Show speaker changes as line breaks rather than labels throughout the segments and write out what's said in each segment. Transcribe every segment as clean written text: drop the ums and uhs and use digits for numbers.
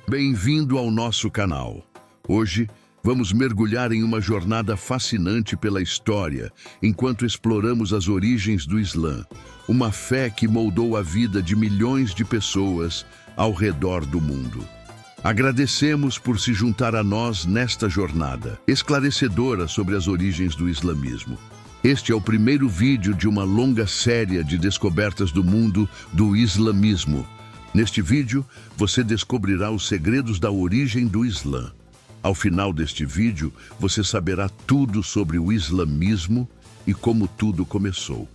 Bem-vindo ao nosso canal. Hoje vamos mergulhar em uma jornada fascinante pela história, enquanto exploramos as origens do Islã, uma fé que moldou a vida de milhões de pessoas ao redor do mundo. Agradecemos por se juntar a nós nesta jornada esclarecedora sobre as origens do islamismo. Este é o primeiro vídeo de uma longa série de descobertas do mundo do islamismo. Neste vídeo, você descobrirá os segredos da origem do Islã. Ao final deste vídeo, você saberá tudo sobre o islamismo e como tudo começou.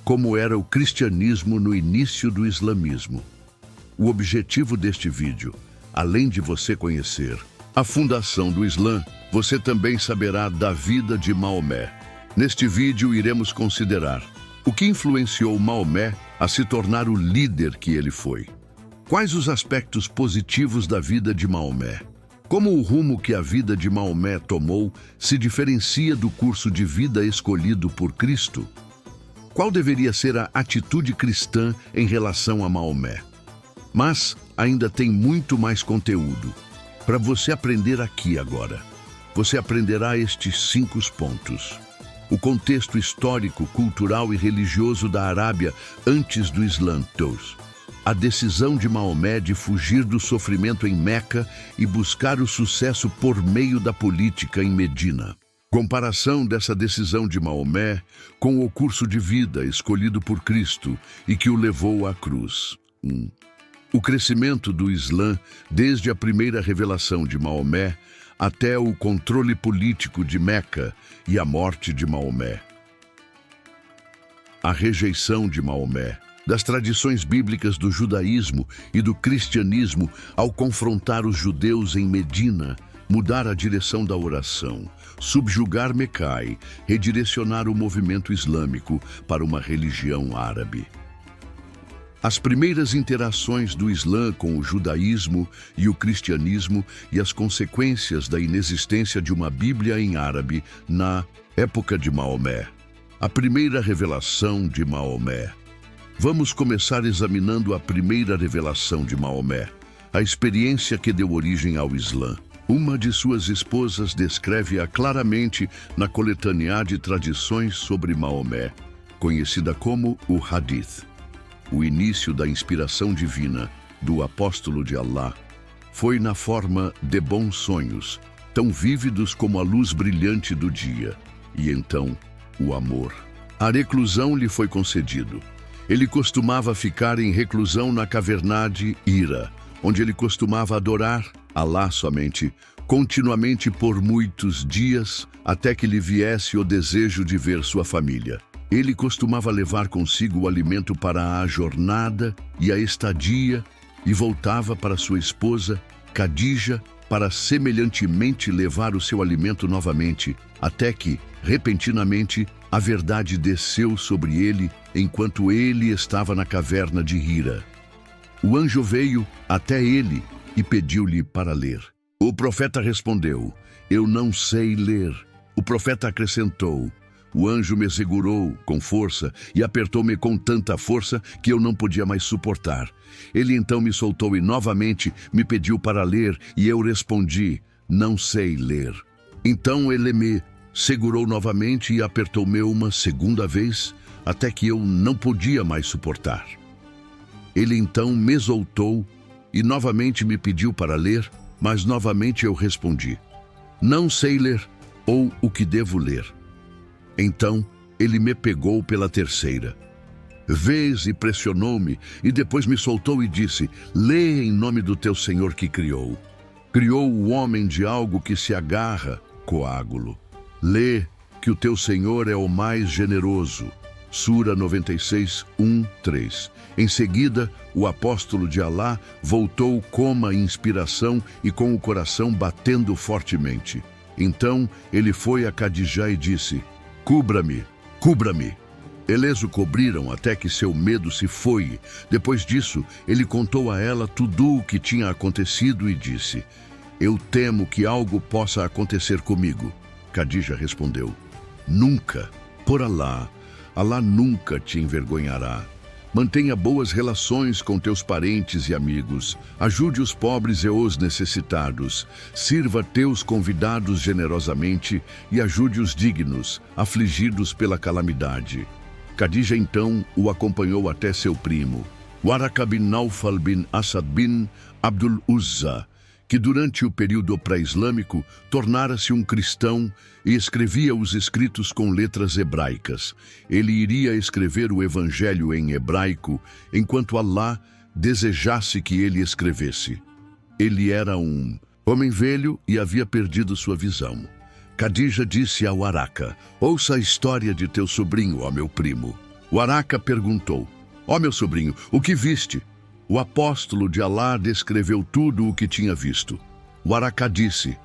Como era o cristianismo no início do islamismo. O objetivo deste vídeo, além de você conhecer a fundação do Islã, você também saberá da vida de Maomé. Neste vídeo, iremos considerar o que influenciou Maomé a se tornar o líder que ele foi. Quais os aspectos positivos da vida de Maomé? Como o rumo que a vida de Maomé tomou se diferencia do curso de vida escolhido por Cristo? Qual deveria ser a atitude cristã em relação a Maomé? Mas ainda tem muito mais conteúdo para você aprender aqui agora. Você aprenderá estes 5 pontos. O contexto histórico, cultural e religioso da Arábia antes do Islã. A decisão de Maomé de fugir do sofrimento em Meca e buscar o sucesso por meio da política em Medina. Comparação dessa decisão de Maomé com o curso de vida escolhido por Cristo e que o levou à cruz. O crescimento do Islã desde a primeira revelação de Maomé até o controle político de Meca e a morte de Maomé. A rejeição de Maomé das tradições bíblicas do judaísmo e do cristianismo ao confrontar os judeus em Medina, mudar a direção da oração, subjugar Mecai, redirecionar o movimento islâmico para uma religião árabe. As primeiras interações do Islã com o judaísmo e o cristianismo e as consequências da inexistência de uma Bíblia em árabe na época de Maomé. A primeira revelação de Maomé. Vamos começar examinando a primeira revelação de Maomé, a experiência que deu origem ao Islã. Uma de suas esposas descreve-a claramente na coletânea de tradições sobre Maomé, conhecida como o Hadith. O início da inspiração divina do apóstolo de Allah foi na forma de bons sonhos, tão vívidos como a luz brilhante do dia, e então o amor. A reclusão lhe foi concedido. Ele costumava ficar em reclusão na caverna de Hira, onde ele costumava adorar Allah somente, continuamente por muitos dias, até que lhe viesse o desejo de ver sua família. Ele costumava levar consigo o alimento para a jornada e a estadia e voltava para sua esposa, Khadija, para semelhantemente levar o seu alimento novamente, até que, repentinamente, a verdade desceu sobre ele enquanto ele estava na caverna de Hira. O anjo veio até ele e pediu-lhe para ler. O profeta respondeu: "Eu não sei ler." O profeta acrescentou: "O anjo me segurou com força e apertou-me com tanta força que eu não podia mais suportar. Ele então me soltou e novamente me pediu para ler e eu respondi: não sei ler. Então ele me segurou novamente e apertou-me uma segunda vez até que eu não podia mais suportar. Ele então me soltou e novamente me pediu para ler, mas novamente eu respondi: não sei ler, ou o que devo ler. Então ele me pegou pela terceira vez e pressionou-me, e depois me soltou e disse: lê em nome do teu Senhor que criou. Criou o homem de algo que se agarra, coágulo. Lê que o teu Senhor é o mais generoso. Sura 96, 1, 3. Em seguida, o apóstolo de Alá voltou com a inspiração e com o coração batendo fortemente. Então ele foi a Khadija e disse: cubra-me, cubra-me. Eles o cobriram até que seu medo se foi. Depois disso, ele contou a ela tudo o que tinha acontecido e disse: eu temo que algo possa acontecer comigo. Khadija respondeu: nunca, por Alá, Alá nunca te envergonhará. Mantenha boas relações com teus parentes e amigos. Ajude os pobres e os necessitados. Sirva teus convidados generosamente e ajude os dignos, afligidos pela calamidade. Khadija então o acompanhou até seu primo, Waraka bin Naufal bin Asad bin Abdul Uzza, que durante o período pré-islâmico tornara-se um cristão e escrevia os escritos com letras hebraicas. Ele iria escrever o evangelho em hebraico enquanto Allah desejasse que ele escrevesse. Ele era um homem velho e havia perdido sua visão. Khadija disse a Waraka: ouça a história de teu sobrinho, ó meu primo. Waraka perguntou: ó meu sobrinho, o que viste? O apóstolo de Allah descreveu tudo o que tinha visto. Waraka disse: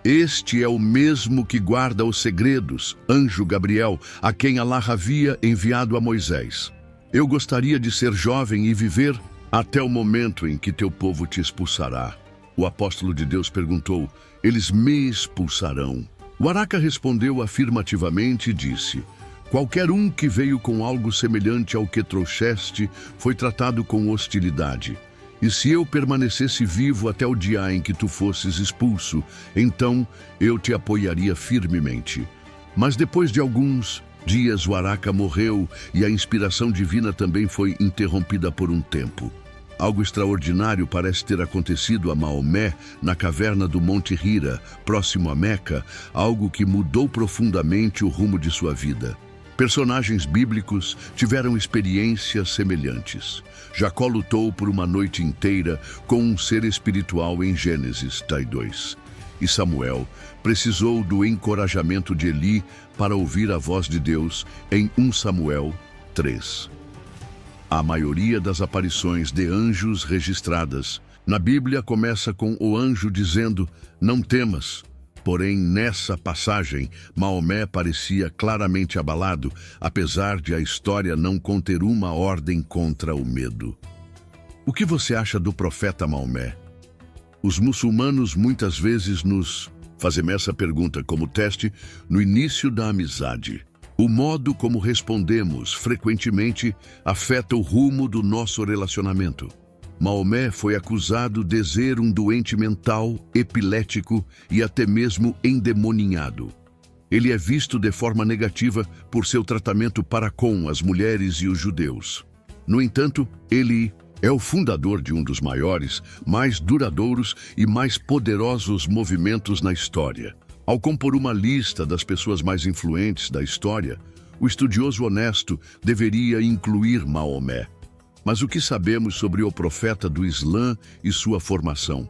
este é o mesmo que guarda os segredos, anjo Gabriel, a quem Allah havia enviado a Moisés. Eu gostaria de ser jovem e viver até o momento em que teu povo te expulsará. O apóstolo de Deus perguntou: eles me expulsarão? Waraka respondeu afirmativamente e disse: qualquer um que veio com algo semelhante ao que trouxeste foi tratado com hostilidade. E se eu permanecesse vivo até o dia em que tu fosses expulso, então eu te apoiaria firmemente. Mas depois de alguns dias, Waraka morreu e a inspiração divina também foi interrompida por um tempo. Algo extraordinário parece ter acontecido a Maomé na caverna do Monte Hira, próximo a Meca, algo que mudou profundamente o rumo de sua vida. Personagens bíblicos tiveram experiências semelhantes. Jacó lutou por uma noite inteira com um ser espiritual em Gênesis 2. E Samuel precisou do encorajamento de Eli para ouvir a voz de Deus em 1 Samuel 3. A maioria das aparições de anjos registradas na Bíblia começa com o anjo dizendo: não temas. Porém, nessa passagem, Maomé parecia claramente abalado, apesar de a história não conter uma ordem contra o medo. O que você acha do profeta Maomé? Os muçulmanos muitas vezes nos fazem essa pergunta como teste no início da amizade. O modo como respondemos frequentemente afeta o rumo do nosso relacionamento. Maomé foi acusado de ser um doente mental, epilético e até mesmo endemoninhado. Ele é visto de forma negativa por seu tratamento para com as mulheres e os judeus. No entanto, ele é o fundador de um dos maiores, mais duradouros e mais poderosos movimentos na história. Ao compor uma lista das pessoas mais influentes da história, o estudioso honesto deveria incluir Maomé. Mas o que sabemos sobre o profeta do Islã e sua formação?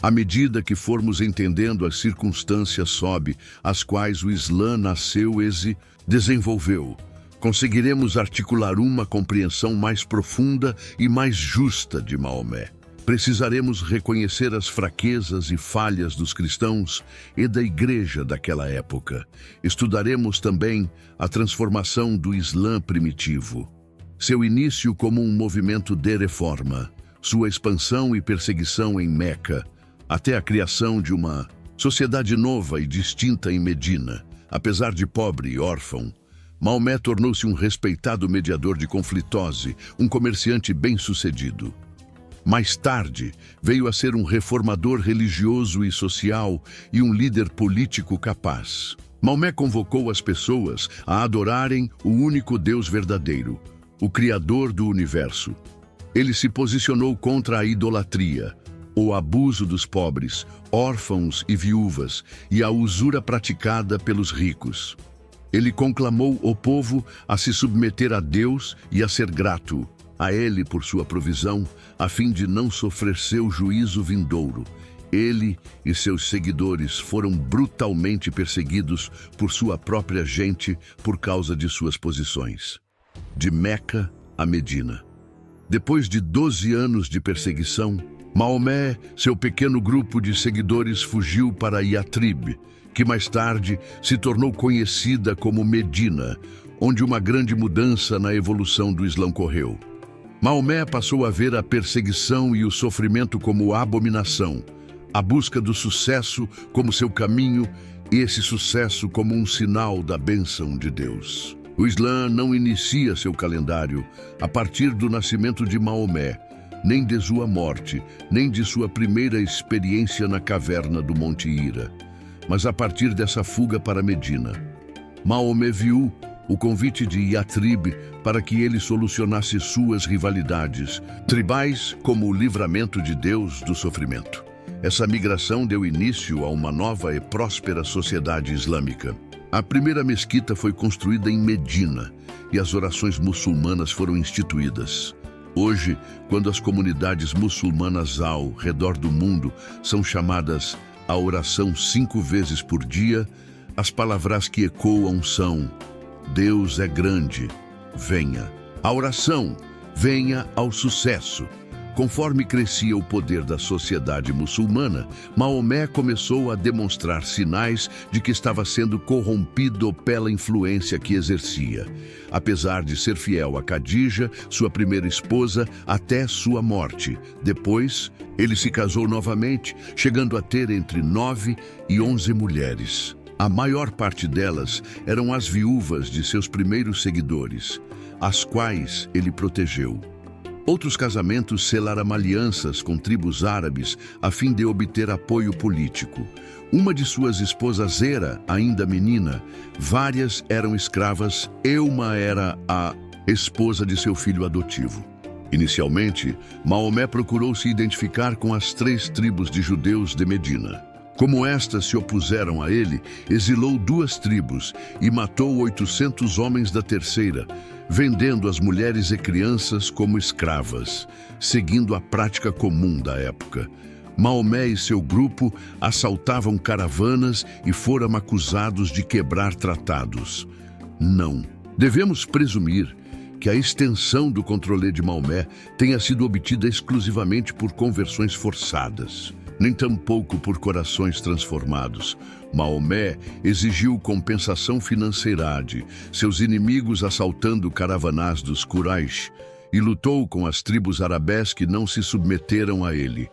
À medida que formos entendendo as circunstâncias sob as quais o Islã nasceu e se desenvolveu, conseguiremos articular uma compreensão mais profunda e mais justa de Maomé. Precisaremos reconhecer as fraquezas e falhas dos cristãos e da igreja daquela época. Estudaremos também a transformação do Islã primitivo, seu início como um movimento de reforma, sua expansão e perseguição em Meca, até a criação de uma sociedade nova e distinta em Medina. Apesar de pobre e órfão, Maomé tornou-se um respeitado mediador de conflitose, um comerciante bem-sucedido. Mais tarde, veio a ser um reformador religioso e social e um líder político capaz. Maomé convocou as pessoas a adorarem o único Deus verdadeiro, o Criador do universo. Ele se posicionou contra a idolatria, o abuso dos pobres, órfãos e viúvas e a usura praticada pelos ricos. Ele conclamou o povo a se submeter a Deus e a ser grato a Ele por sua provisão, a fim de não sofrer seu juízo vindouro. Ele e seus seguidores foram brutalmente perseguidos por sua própria gente por causa de suas posições. De Meca a Medina. Depois de 12 anos de perseguição, Maomé, seu pequeno grupo de seguidores, fugiu para Yatrib, que mais tarde se tornou conhecida como Medina, onde uma grande mudança na evolução do Islã ocorreu. Maomé passou a ver a perseguição e o sofrimento como abominação, a busca do sucesso como seu caminho e esse sucesso como um sinal da bênção de Deus. O Islã não inicia seu calendário a partir do nascimento de Maomé, nem de sua morte, nem de sua primeira experiência na caverna do Monte Hira, mas a partir dessa fuga para Medina. Maomé viu o convite de Yatrib para que ele solucionasse suas rivalidades tribais como o livramento de Deus do sofrimento. Essa migração deu início a uma nova e próspera sociedade islâmica. A primeira mesquita foi construída em Medina e as orações muçulmanas foram instituídas. Hoje, quando as comunidades muçulmanas ao redor do mundo são chamadas à oração 5 vezes por dia, as palavras que ecoam são: Deus é grande, venha. A oração, venha ao sucesso. Conforme crescia o poder da sociedade muçulmana, Maomé começou a demonstrar sinais de que estava sendo corrompido pela influência que exercia. Apesar de ser fiel a Khadija, sua primeira esposa, até sua morte. Depois, ele se casou novamente, chegando a ter entre 9 e 11 mulheres. A maior parte delas eram as viúvas de seus primeiros seguidores, as quais ele protegeu. Outros casamentos selaram alianças com tribos árabes a fim de obter apoio político. Uma de suas esposas era, ainda menina, várias eram escravas e uma era a esposa de seu filho adotivo. Inicialmente, Maomé procurou se identificar com as 3 tribos de judeus de Medina. Como estas se opuseram a ele, exilou 2 tribos e matou 800 homens da terceira, vendendo as mulheres e crianças como escravas, seguindo a prática comum da época. Maomé e seu grupo assaltavam caravanas e foram acusados de quebrar tratados. Não. Devemos presumir que a extensão do controle de Maomé tenha sido obtida exclusivamente por conversões forçadas, nem tampouco por corações transformados. Maomé exigiu compensação financeira de seus inimigos assaltando caravanas dos Quraysh e lutou com as tribos arabés que não se submeteram a ele.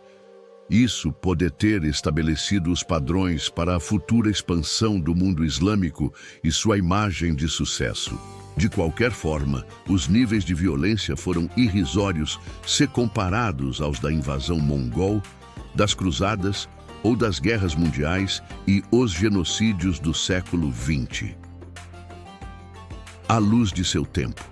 Isso pode ter estabelecido os padrões para a futura expansão do mundo islâmico e sua imagem de sucesso. De qualquer forma, os níveis de violência foram irrisórios se comparados aos da invasão mongol, das cruzadas ou das guerras mundiais e os genocídios do século XX. À luz de seu tempo.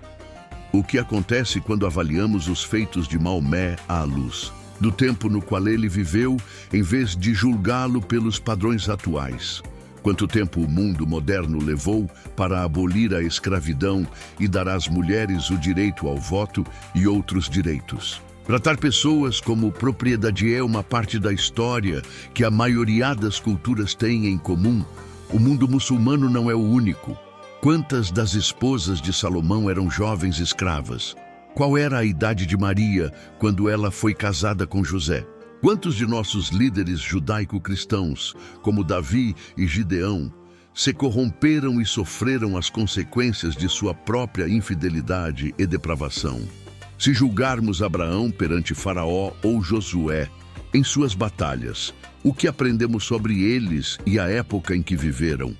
O que acontece quando avaliamos os feitos de Maomé à luz do tempo no qual ele viveu, em vez de julgá-lo pelos padrões atuais? Quanto tempo o mundo moderno levou para abolir a escravidão e dar às mulheres o direito ao voto e outros direitos? Tratar pessoas como propriedade é uma parte da história que a maioria das culturas tem em comum. O mundo muçulmano não é o único. Quantas das esposas de Salomão eram jovens escravas? Qual era a idade de Maria quando ela foi casada com José? Quantos de nossos líderes judaico-cristãos, como Davi e Gideão, se corromperam e sofreram as consequências de sua própria infidelidade e depravação? Se julgarmos Abraão perante Faraó ou Josué em suas batalhas, o que aprendemos sobre eles e a época em que viveram?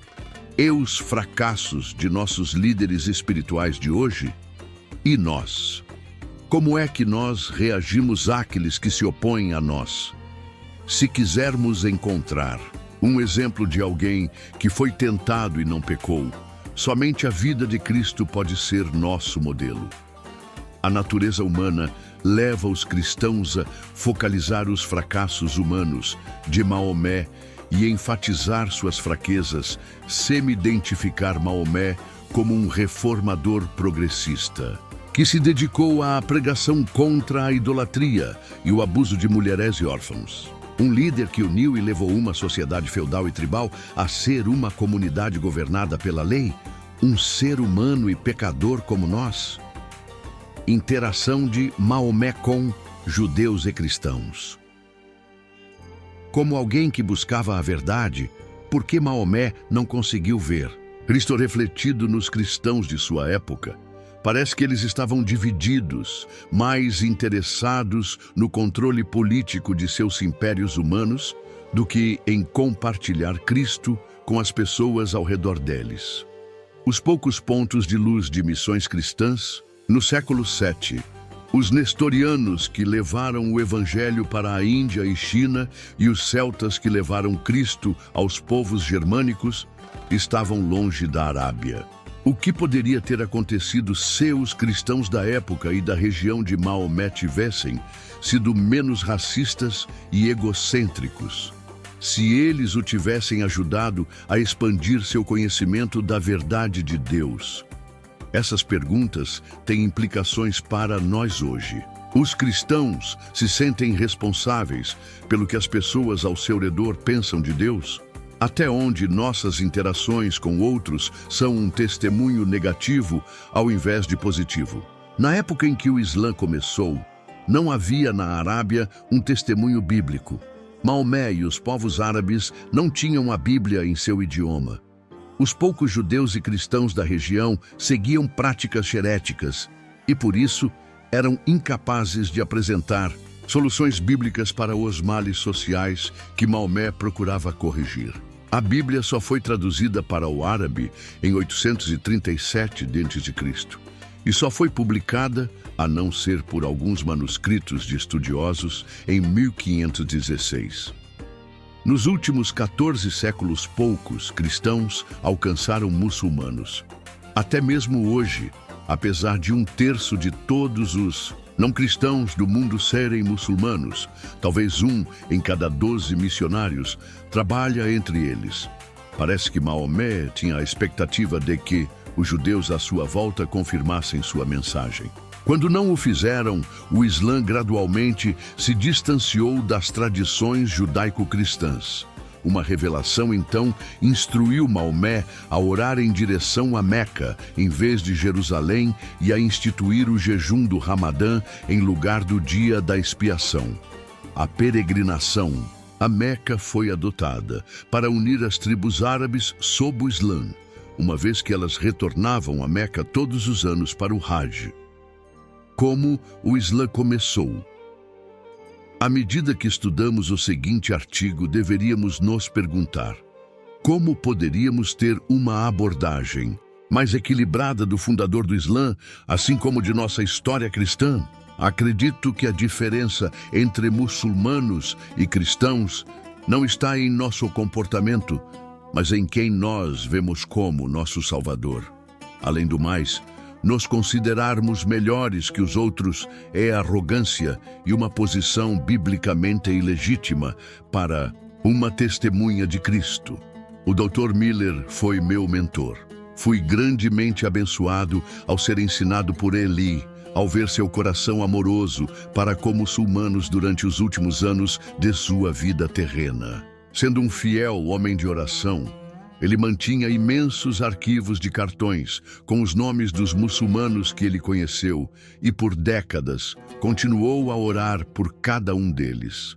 E os fracassos de nossos líderes espirituais de hoje? E nós? Como é que nós reagimos àqueles que se opõem a nós? Se quisermos encontrar um exemplo de alguém que foi tentado e não pecou, somente a vida de Cristo pode ser nosso modelo. A natureza humana leva os cristãos a focalizar os fracassos humanos de Maomé e enfatizar suas fraquezas, semi-identificar Maomé como um reformador progressista, que se dedicou à pregação contra a idolatria e o abuso de mulheres e órfãos. Um líder que uniu e levou uma sociedade feudal e tribal a ser uma comunidade governada pela lei, um ser humano e pecador como nós. Interação de Maomé com judeus e cristãos. Como alguém que buscava a verdade, por que Maomé não conseguiu ver Cristo refletido nos cristãos de sua época? Parece que eles estavam divididos, mais interessados no controle político de seus impérios humanos do que em compartilhar Cristo com as pessoas ao redor deles. Os poucos pontos de luz de missões cristãs, no século VII, os nestorianos que levaram o evangelho para a Índia e China e os celtas que levaram Cristo aos povos germânicos estavam longe da Arábia. O que poderia ter acontecido se os cristãos da época e da região de Maomé tivessem sido menos racistas e egocêntricos? Se eles o tivessem ajudado a expandir seu conhecimento da verdade de Deus? Essas perguntas têm implicações para nós hoje. Os cristãos se sentem responsáveis pelo que as pessoas ao seu redor pensam de Deus? Até onde nossas interações com outros são um testemunho negativo ao invés de positivo? Na época em que o Islã começou, não havia na Arábia um testemunho bíblico. Maomé e os povos árabes não tinham a Bíblia em seu idioma. Os poucos judeus e cristãos da região seguiam práticas heréticas e, por isso, eram incapazes de apresentar soluções bíblicas para os males sociais que Maomé procurava corrigir. A Bíblia só foi traduzida para o árabe em 837 d.C. e só foi publicada, a não ser por alguns manuscritos de estudiosos, em 1516. Nos últimos 14 séculos, poucos cristãos alcançaram muçulmanos. Até mesmo hoje, apesar de 1/3 de todos os não cristãos do mundo serem muçulmanos, talvez 1 em cada 12 missionários trabalha entre eles. Parece que Maomé tinha a expectativa de que os judeus à sua volta confirmassem sua mensagem. Quando não o fizeram, o Islã gradualmente se distanciou das tradições judaico-cristãs. Uma revelação, então, instruiu Maomé a orar em direção a Meca, em vez de Jerusalém, e a instituir o jejum do Ramadã em lugar do dia da expiação. A peregrinação a Meca foi adotada para unir as tribos árabes sob o Islã, uma vez que elas retornavam a Meca todos os anos para o Hajj. Como o Islã começou? À medida que estudamos o seguinte artigo, deveríamos nos perguntar: como poderíamos ter uma abordagem mais equilibrada do fundador do Islã, assim como de nossa história cristã? Acredito que a diferença entre muçulmanos e cristãos não está em nosso comportamento, mas em quem nós vemos como nosso Salvador. Além do mais, nos considerarmos melhores que os outros é arrogância e uma posição biblicamente ilegítima para uma testemunha de Cristo. O Dr. Miller foi meu mentor. Fui grandemente abençoado ao ser ensinado por ele, ao ver seu coração amoroso para com muçulmanos durante os últimos anos de sua vida terrena. Sendo um fiel homem de oração, ele mantinha imensos arquivos de cartões com os nomes dos muçulmanos que ele conheceu e, por décadas, continuou a orar por cada um deles.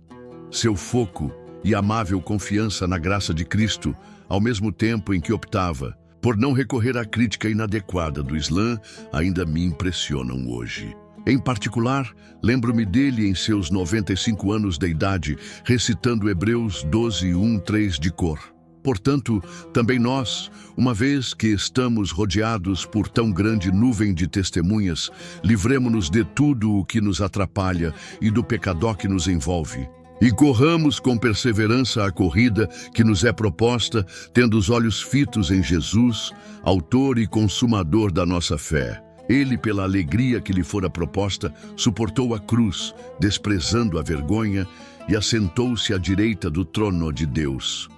Seu foco e amável confiança na graça de Cristo, ao mesmo tempo em que optava por não recorrer à crítica inadequada do Islã, ainda me impressionam hoje. Em particular, lembro-me dele em seus 95 anos de idade, recitando Hebreus 12:1-3 de cor. Portanto, também nós, uma vez que estamos rodeados por tão grande nuvem de testemunhas, livremo-nos de tudo o que nos atrapalha e do pecado que nos envolve. E corramos com perseverança a corrida que nos é proposta, tendo os olhos fitos em Jesus, autor e consumador da nossa fé. Ele, pela alegria que lhe fora proposta, suportou a cruz, desprezando a vergonha, e assentou-se à direita do trono de Deus.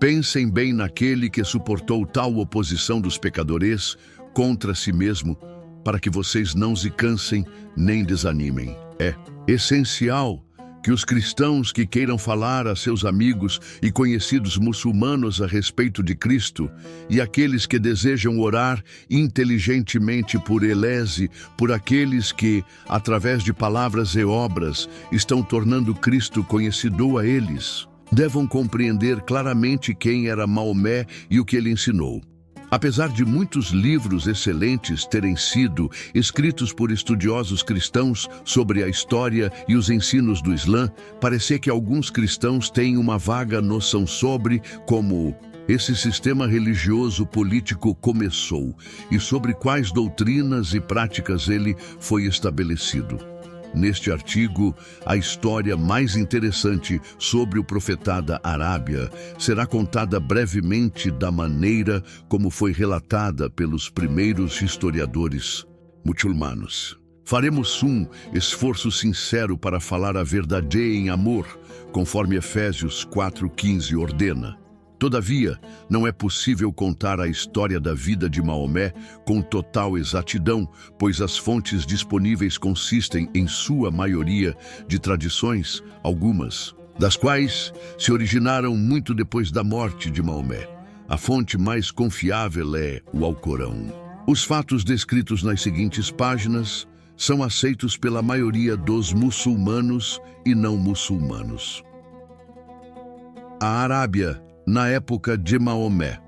Pensem bem naquele que suportou tal oposição dos pecadores contra si mesmo, para que vocês não se cansem nem desanimem. É essencial que os cristãos que queiram falar a seus amigos e conhecidos muçulmanos a respeito de Cristo e aqueles que desejam orar inteligentemente por eles, por aqueles que, através de palavras e obras, estão tornando Cristo conhecido a eles, devam compreender claramente quem era Maomé e o que ele ensinou. Apesar de muitos livros excelentes terem sido escritos por estudiosos cristãos sobre a história e os ensinos do Islã, parece que alguns cristãos têm uma vaga noção sobre como esse sistema religioso político começou e sobre quais doutrinas e práticas ele foi estabelecido. Neste artigo, a história mais interessante sobre o profeta da Arábia será contada brevemente da maneira como foi relatada pelos primeiros historiadores muçulmanos. Faremos um esforço sincero para falar a verdade em amor, conforme Efésios 4:15 ordena. Todavia, não é possível contar a história da vida de Maomé com total exatidão, pois as fontes disponíveis consistem, em sua maioria, de tradições, algumas das quais se originaram muito depois da morte de Maomé. A fonte mais confiável é o Alcorão. Os fatos descritos nas seguintes páginas são aceitos pela maioria dos muçulmanos e não muçulmanos. A Arábia na época de Maomé.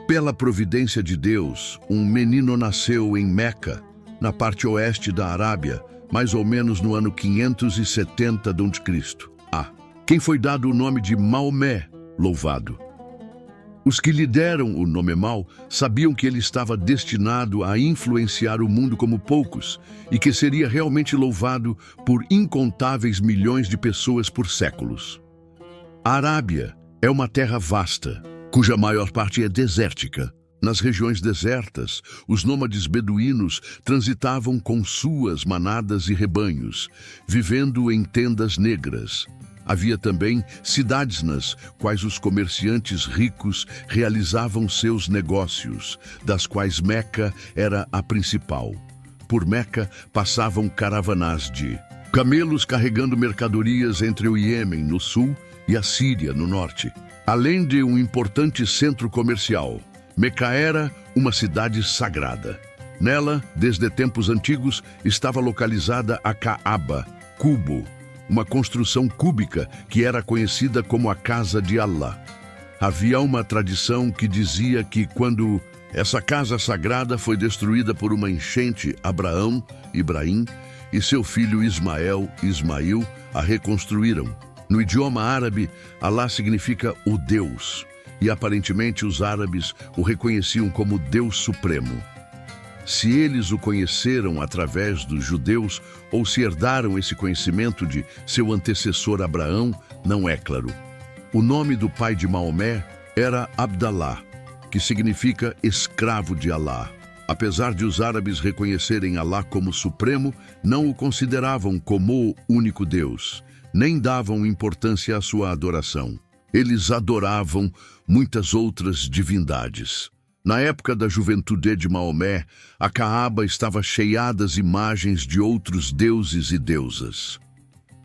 Pela providência de Deus, um menino nasceu em Meca, na parte oeste da Arábia, mais ou menos no ano 570 d.C. Quem foi dado o nome de Maomé, louvado. Os que lhe deram o nome Mau sabiam que ele estava destinado a influenciar o mundo como poucos e que seria realmente louvado por incontáveis milhões de pessoas por séculos. A Arábia é uma terra vasta, cuja maior parte é desértica. Nas regiões desertas, os nômades beduínos transitavam com suas manadas e rebanhos, vivendo em tendas negras. Havia também cidades nas quais os comerciantes ricos realizavam seus negócios, das quais Meca era a principal. Por Meca passavam caravanas de camelos carregando mercadorias entre o Iêmen, no sul, e a Síria, no norte. Além de um importante centro comercial, Meca era uma cidade sagrada. Nela, desde tempos antigos, estava localizada a Kaaba, cubo, uma construção cúbica que era conhecida como a Casa de Allah. Havia uma tradição que dizia que quando essa casa sagrada foi destruída por uma enchente, Ibrahim, e seu filho Ismail, a reconstruíram. No idioma árabe, Allah significa o Deus, e aparentemente os árabes o reconheciam como Deus Supremo. Se eles o conheceram através dos judeus ou se herdaram esse conhecimento de seu antecessor Abraão, não é claro. O nome do pai de Maomé era Abdallah, que significa escravo de Allah. Apesar de os árabes reconhecerem Allah como supremo, não o consideravam como o único Deus, nem davam importância à sua adoração. Eles adoravam muitas outras divindades. Na época da juventude de Maomé, a Kaaba estava cheia das imagens de outros deuses e deusas.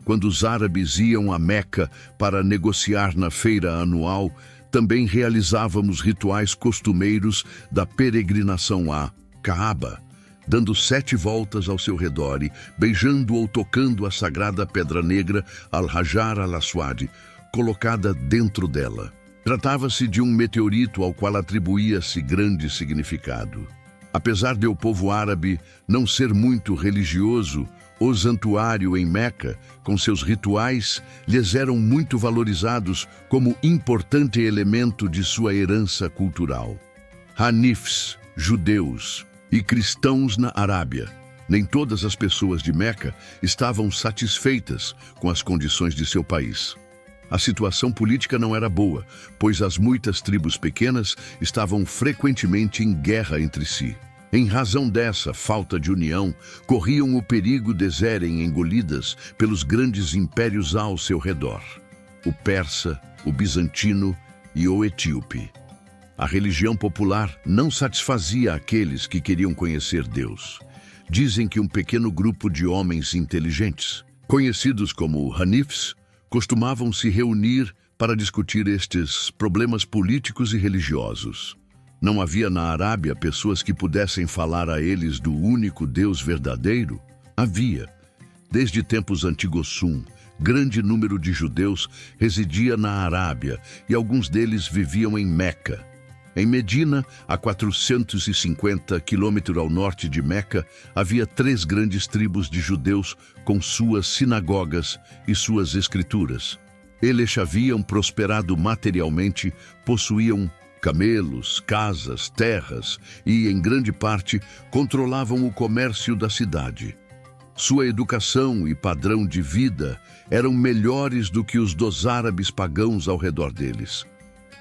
Quando os árabes iam a Meca para negociar na feira anual, também realizávamos rituais costumeiros da peregrinação à Kaaba, dando 7 voltas ao seu redor e beijando ou tocando a sagrada pedra negra Al-Hajar al-Aswad, colocada dentro dela. Tratava-se de um meteorito ao qual atribuía-se grande significado. Apesar de o povo árabe não ser muito religioso, o santuário em Meca, com seus rituais, lhes eram muito valorizados como importante elemento de sua herança cultural. Hanifs, judeus e cristãos na Arábia. Nem todas as pessoas de Meca estavam satisfeitas com as condições de seu país. A situação política não era boa, pois as muitas tribos pequenas estavam frequentemente em guerra entre si. Em razão dessa falta de união, corriam o perigo de serem engolidas pelos grandes impérios ao seu redor: o persa, o bizantino e o etíope. A religião popular não satisfazia aqueles que queriam conhecer Deus. Dizem que um pequeno grupo de homens inteligentes, conhecidos como Hanifs, costumavam se reunir para discutir estes problemas políticos e religiosos. Não havia na Arábia pessoas que pudessem falar a eles do único Deus verdadeiro? Havia. Desde tempos antigos, grande número de judeus residia na Arábia e alguns deles viviam em Meca. Em Medina, a 450 quilômetros ao norte de Meca, havia 3 grandes tribos de judeus com suas sinagogas e suas escrituras. Eles haviam prosperado materialmente, possuíam camelos, casas, terras e, em grande parte, controlavam o comércio da cidade. Sua educação e padrão de vida eram melhores do que os dos árabes pagãos ao redor deles.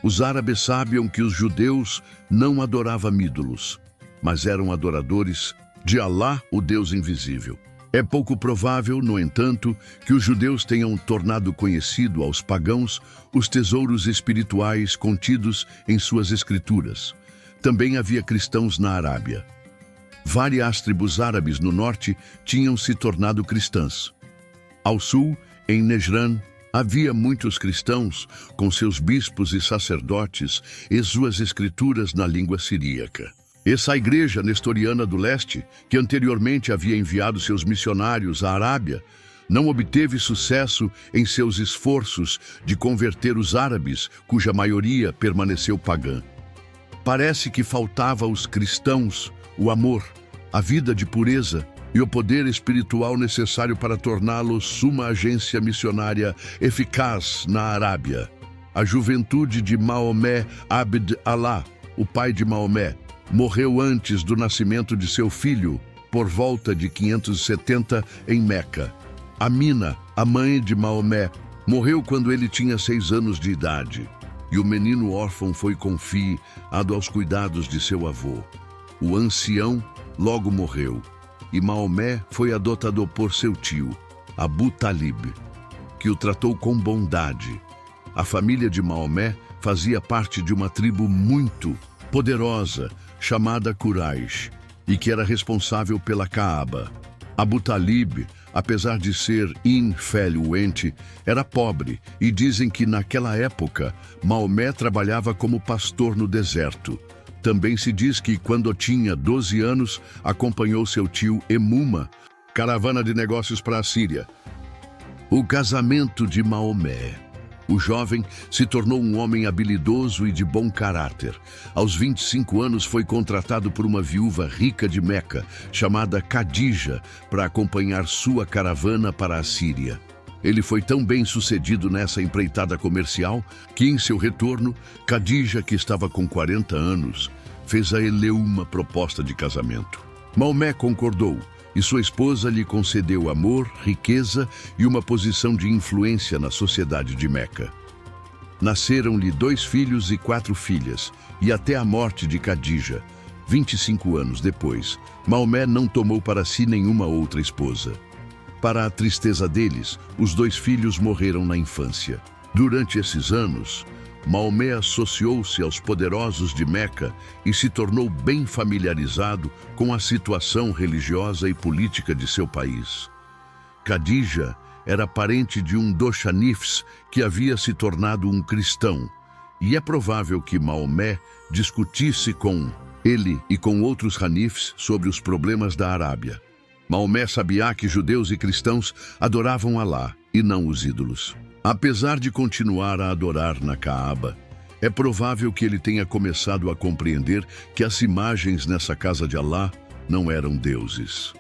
Os árabes sabiam que os judeus não adoravam ídolos, mas eram adoradores de Alá, o Deus invisível. É pouco provável, no entanto, que os judeus tenham tornado conhecido aos pagãos os tesouros espirituais contidos em suas escrituras. Também havia cristãos na Arábia. Várias tribos árabes no norte tinham se tornado cristãs. Ao sul, em Nejran, havia muitos cristãos com seus bispos e sacerdotes e suas escrituras na língua siríaca. Essa igreja nestoriana do leste, que anteriormente havia enviado seus missionários à Arábia, não obteve sucesso em seus esforços de converter os árabes, cuja maioria permaneceu pagã. Parece que faltava aos cristãos o amor, a vida de pureza e o poder espiritual necessário para torná-los uma agência missionária eficaz na Arábia. A juventude de Maomé Abd Allah, o pai de Maomé, morreu antes do nascimento de seu filho, por volta de 570, em Meca. Amina, a mãe de Maomé, morreu quando ele tinha 6 anos de idade, e o menino órfão foi confiado aos cuidados de seu avô. O ancião logo morreu, e Maomé foi adotado por seu tio, Abu Talib, que o tratou com bondade. A família de Maomé fazia parte de uma tribo muito poderosa, chamada Quraish, e que era responsável pela Kaaba. Abu Talib, apesar de ser influente, era pobre, e dizem que naquela época Maomé trabalhava como pastor no deserto. Também se diz que, quando tinha 12 anos, acompanhou seu tio Emuma, caravana de negócios para a Síria. O casamento de Maomé. O jovem se tornou um homem habilidoso e de bom caráter. Aos 25 anos foi contratado por uma viúva rica de Meca, chamada Khadija, para acompanhar sua caravana para a Síria. Ele foi tão bem sucedido nessa empreitada comercial que, em seu retorno, Khadija, que estava com 40 anos, fez a ele uma proposta de casamento. Maomé concordou, e sua esposa lhe concedeu amor, riqueza e uma posição de influência na sociedade de Meca. Nasceram-lhe 2 filhos e 4 filhas, e até a morte de Khadija, 25 anos depois, Maomé não tomou para si nenhuma outra esposa. Para a tristeza deles, os 2 filhos morreram na infância. Durante esses anos, Maomé associou-se aos poderosos de Meca e se tornou bem familiarizado com a situação religiosa e política de seu país. Khadija era parente de um dos Hanifs que havia se tornado um cristão, e é provável que Maomé discutisse com ele e com outros Hanifs sobre os problemas da Arábia. Maomé sabia que judeus e cristãos adoravam Alá e não os ídolos. Apesar de continuar a adorar na Kaaba, é provável que ele tenha começado a compreender que as imagens nessa casa de Alá não eram deuses.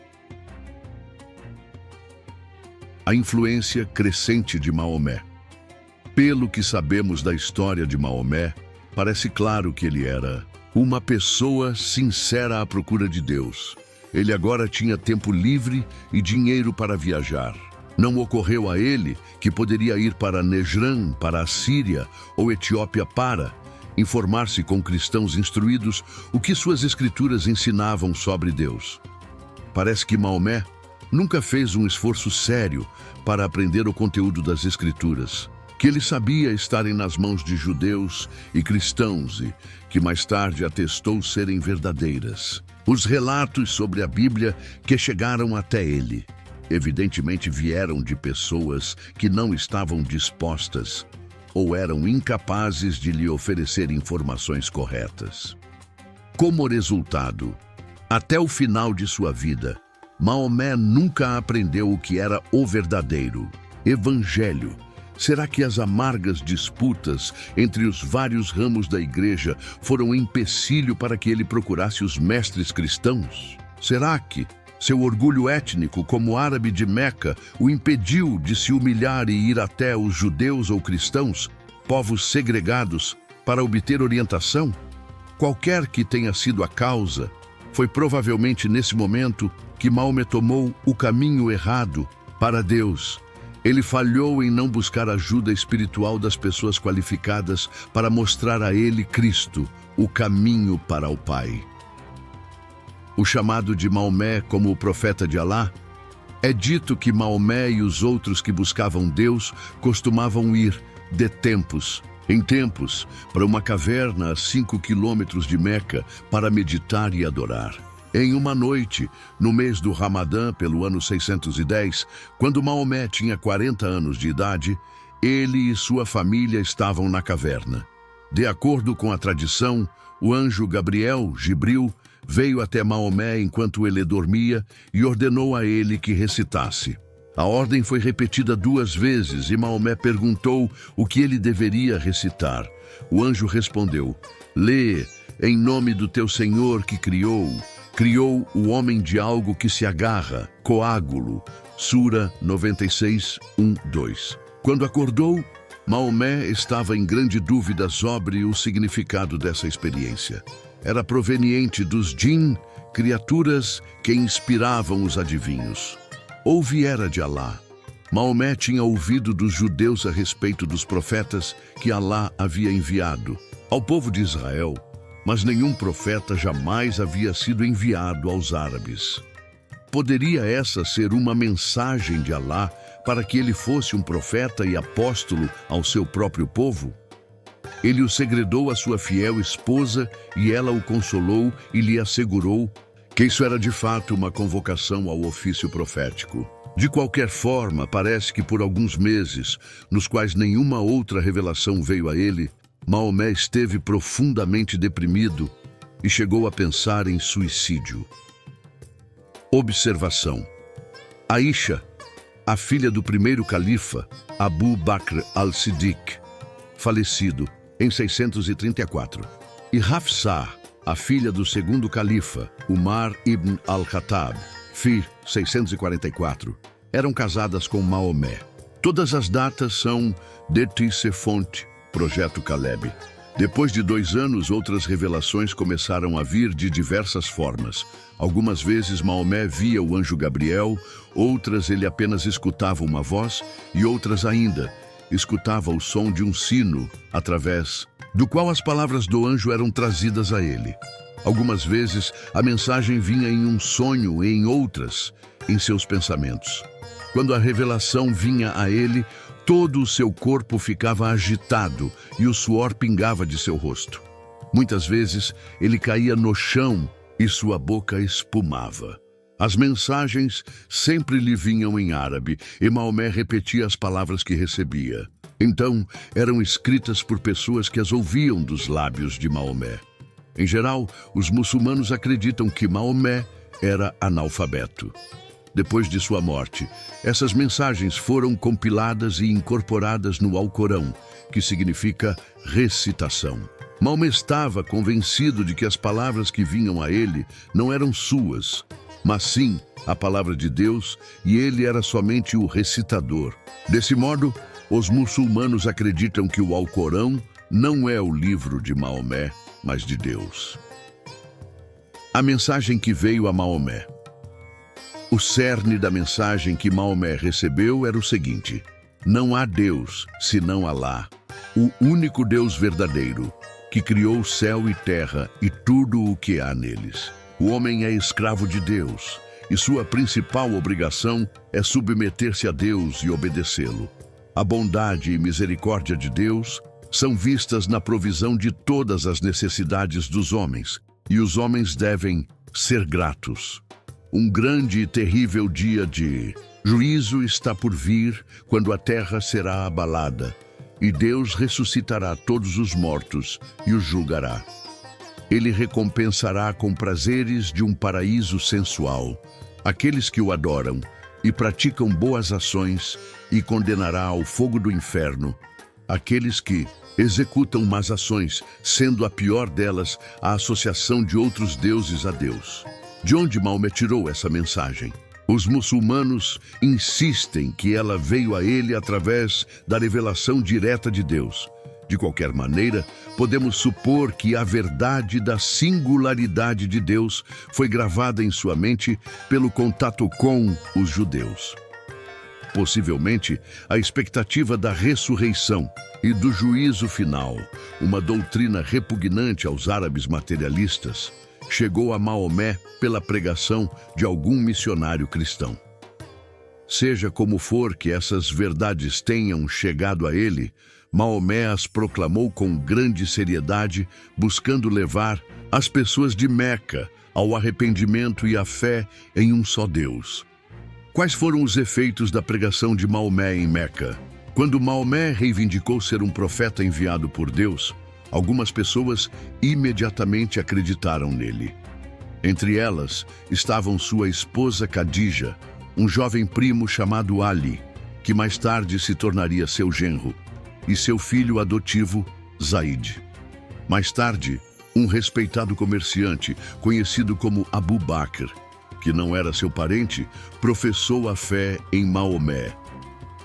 A influência crescente de Maomé. Pelo que sabemos da história de Maomé, parece claro que ele era uma pessoa sincera à procura de Deus. Ele agora tinha tempo livre e dinheiro para viajar. Não ocorreu a ele que poderia ir para Nejran, para a Síria ou Etiópia para informar-se com cristãos instruídos o que suas escrituras ensinavam sobre Deus. Parece que Maomé nunca fez um esforço sério para aprender o conteúdo das escrituras, que ele sabia estarem nas mãos de judeus e cristãos e que mais tarde atestou serem verdadeiras. Os relatos sobre a Bíblia que chegaram até ele evidentemente vieram de pessoas que não estavam dispostas ou eram incapazes de lhe oferecer informações corretas. Como resultado, até o final de sua vida, Maomé nunca aprendeu o que era o verdadeiro evangelho. Será que as amargas disputas entre os vários ramos da igreja foram um empecilho para que ele procurasse os mestres cristãos? Será que, Seu orgulho étnico como árabe de Meca o impediu de se humilhar e ir até os judeus ou cristãos, povos segregados, para obter orientação? Qualquer que tenha sido a causa, foi provavelmente nesse momento que Maomé tomou o caminho errado para Deus. Ele falhou em não buscar ajuda espiritual das pessoas qualificadas para mostrar a ele Cristo, o caminho para o Pai. O chamado de Maomé como o profeta de Alá, é dito que Maomé e os outros que buscavam Deus costumavam ir, de tempos em tempos, para uma caverna a 5 quilômetros de Meca para meditar e adorar. Em uma noite, no mês do Ramadã, pelo ano 610, quando Maomé tinha 40 anos de idade, ele e sua família estavam na caverna. De acordo com a tradição, o anjo Gabriel, Jibril, veio até Maomé enquanto ele dormia e ordenou a ele que recitasse. A ordem foi repetida 2 vezes e Maomé perguntou o que ele deveria recitar. O anjo respondeu: "Lê, em nome do teu Senhor que criou o homem de algo que se agarra, coágulo." Sura 96, 1, 2. Quando acordou, Maomé estava em grande dúvida sobre o significado dessa experiência. Era proveniente dos djinn, criaturas que inspiravam os adivinhos. Ou viera de Alá. Maomé tinha ouvido dos judeus a respeito dos profetas que Alá havia enviado ao povo de Israel, mas nenhum profeta jamais havia sido enviado aos árabes. Poderia essa ser uma mensagem de Alá para que ele fosse um profeta e apóstolo ao seu próprio povo? Ele o segredou à sua fiel esposa e ela o consolou e lhe assegurou que isso era de fato uma convocação ao ofício profético. De qualquer forma, parece que por alguns meses, nos quais nenhuma outra revelação veio a ele, Maomé esteve profundamente deprimido e chegou a pensar em suicídio. Observação: Aisha, a filha do primeiro califa, Abu Bakr al-Siddiq, falecido em 634, e Hafsah, a filha do segundo califa, Umar ibn al-Khattab, Fir 644, eram casadas com Maomé. Todas as datas são Detisefont, Projeto Caleb. Depois de 2 anos, outras revelações começaram a vir de diversas formas. Algumas vezes Maomé via o anjo Gabriel, outras ele apenas escutava uma voz e outras ainda escutava o som de um sino através do qual as palavras do anjo eram trazidas a ele. Algumas vezes a mensagem vinha em um sonho e em outras, em seus pensamentos. Quando a revelação vinha a ele, todo o seu corpo ficava agitado e o suor pingava de seu rosto. Muitas vezes ele caía no chão e sua boca espumava. As mensagens sempre lhe vinham em árabe e Maomé repetia as palavras que recebia. Então, eram escritas por pessoas que as ouviam dos lábios de Maomé. Em geral, os muçulmanos acreditam que Maomé era analfabeto. Depois de sua morte, essas mensagens foram compiladas e incorporadas no Alcorão, que significa recitação. Maomé estava convencido de que as palavras que vinham a ele não eram suas, mas sim a palavra de Deus, e ele era somente o recitador. Desse modo, os muçulmanos acreditam que o Alcorão não é o livro de Maomé, mas de Deus. A mensagem que veio a Maomé. O cerne da mensagem que Maomé recebeu era o seguinte: não há Deus senão Alá, o único Deus verdadeiro, que criou céu e terra e tudo o que há neles. O homem é escravo de Deus, e sua principal obrigação é submeter-se a Deus e obedecê-lo. A bondade e misericórdia de Deus são vistas na provisão de todas as necessidades dos homens, e os homens devem ser gratos. Um grande e terrível dia de juízo está por vir, quando a terra será abalada, e Deus ressuscitará todos os mortos e os julgará. Ele recompensará com prazeres de um paraíso sensual aqueles que o adoram e praticam boas ações, e condenará ao fogo do inferno aqueles que executam más ações, sendo a pior delas a associação de outros deuses a Deus. De onde Maomé tirou essa mensagem? Os muçulmanos insistem que ela veio a ele através da revelação direta de Deus. De qualquer maneira, podemos supor que a verdade da singularidade de Deus foi gravada em sua mente pelo contato com os judeus. Possivelmente, a expectativa da ressurreição e do juízo final, uma doutrina repugnante aos árabes materialistas, chegou a Maomé pela pregação de algum missionário cristão. Seja como for que essas verdades tenham chegado a ele, Maomé as proclamou com grande seriedade, buscando levar as pessoas de Meca ao arrependimento e à fé em um só Deus. Quais foram os efeitos da pregação de Maomé em Meca? Quando Maomé reivindicou ser um profeta enviado por Deus, algumas pessoas imediatamente acreditaram nele. Entre elas estavam sua esposa Khadija, um jovem primo chamado Ali, que mais tarde se tornaria seu genro, e seu filho adotivo, Zaid. Mais tarde, um respeitado comerciante, conhecido como Abu Bakr, que não era seu parente, professou a fé em Maomé.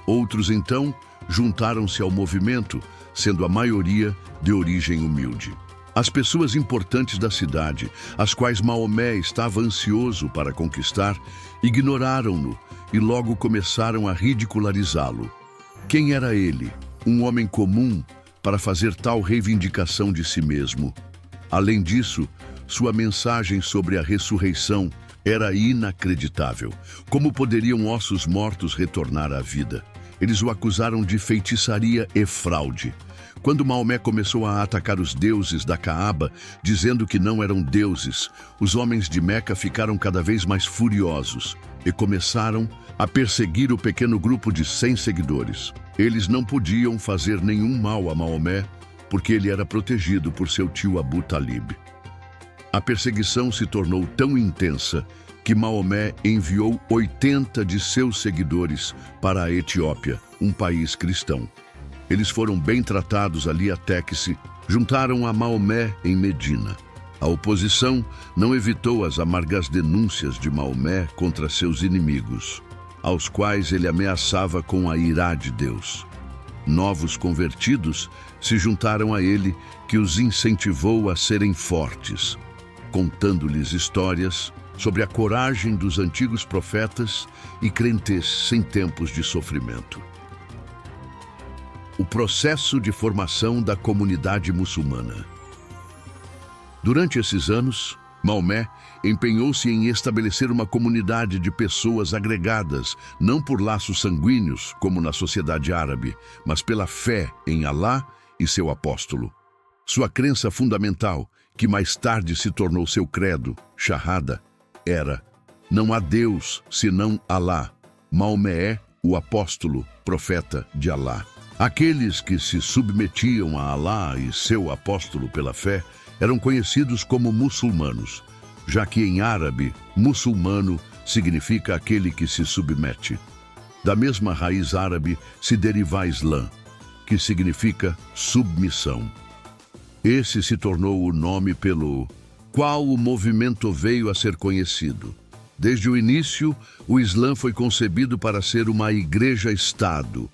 Outros, então, juntaram-se ao movimento, sendo a maioria de origem humilde. As pessoas importantes da cidade, as quais Maomé estava ansioso para conquistar, ignoraram-no e logo começaram a ridicularizá-lo. Quem era ele, um homem comum, para fazer tal reivindicação de si mesmo? Além disso, sua mensagem sobre a ressurreição era inacreditável. Como poderiam ossos mortos retornar à vida? Eles o acusaram de feitiçaria e fraude. Quando Maomé começou a atacar os deuses da Caaba, dizendo que não eram deuses, os homens de Meca ficaram cada vez mais furiosos e começaram a perseguir o pequeno grupo de 100 seguidores. Eles não podiam fazer nenhum mal a Maomé, porque ele era protegido por seu tio Abu Talib. A perseguição se tornou tão intensa que Maomé enviou 80 de seus seguidores para a Etiópia, um país cristão. Eles foram bem tratados ali até que se juntaram a Maomé em Medina. A oposição não evitou as amargas denúncias de Maomé contra seus inimigos, aos quais ele ameaçava com a ira de Deus. Novos convertidos se juntaram a ele, que os incentivou a serem fortes, contando-lhes histórias sobre a coragem dos antigos profetas e crentes em tempos de sofrimento. O processo de formação da comunidade muçulmana. Durante esses anos, Maomé empenhou-se em estabelecer uma comunidade de pessoas agregadas, não por laços sanguíneos, como na sociedade árabe, mas pela fé em Alá e seu apóstolo. Sua crença fundamental, que mais tarde se tornou seu credo, Shahada, era: não há Deus senão Alá. Maomé é o apóstolo, profeta de Alá. Aqueles que se submetiam a Alá e seu apóstolo pela fé eram conhecidos como muçulmanos, já que em árabe, muçulmano significa aquele que se submete. Da mesma raiz árabe se deriva Islã, que significa submissão. Esse se tornou o nome pelo qual o movimento veio a ser conhecido. Desde o início, o Islã foi concebido para ser uma igreja-estado,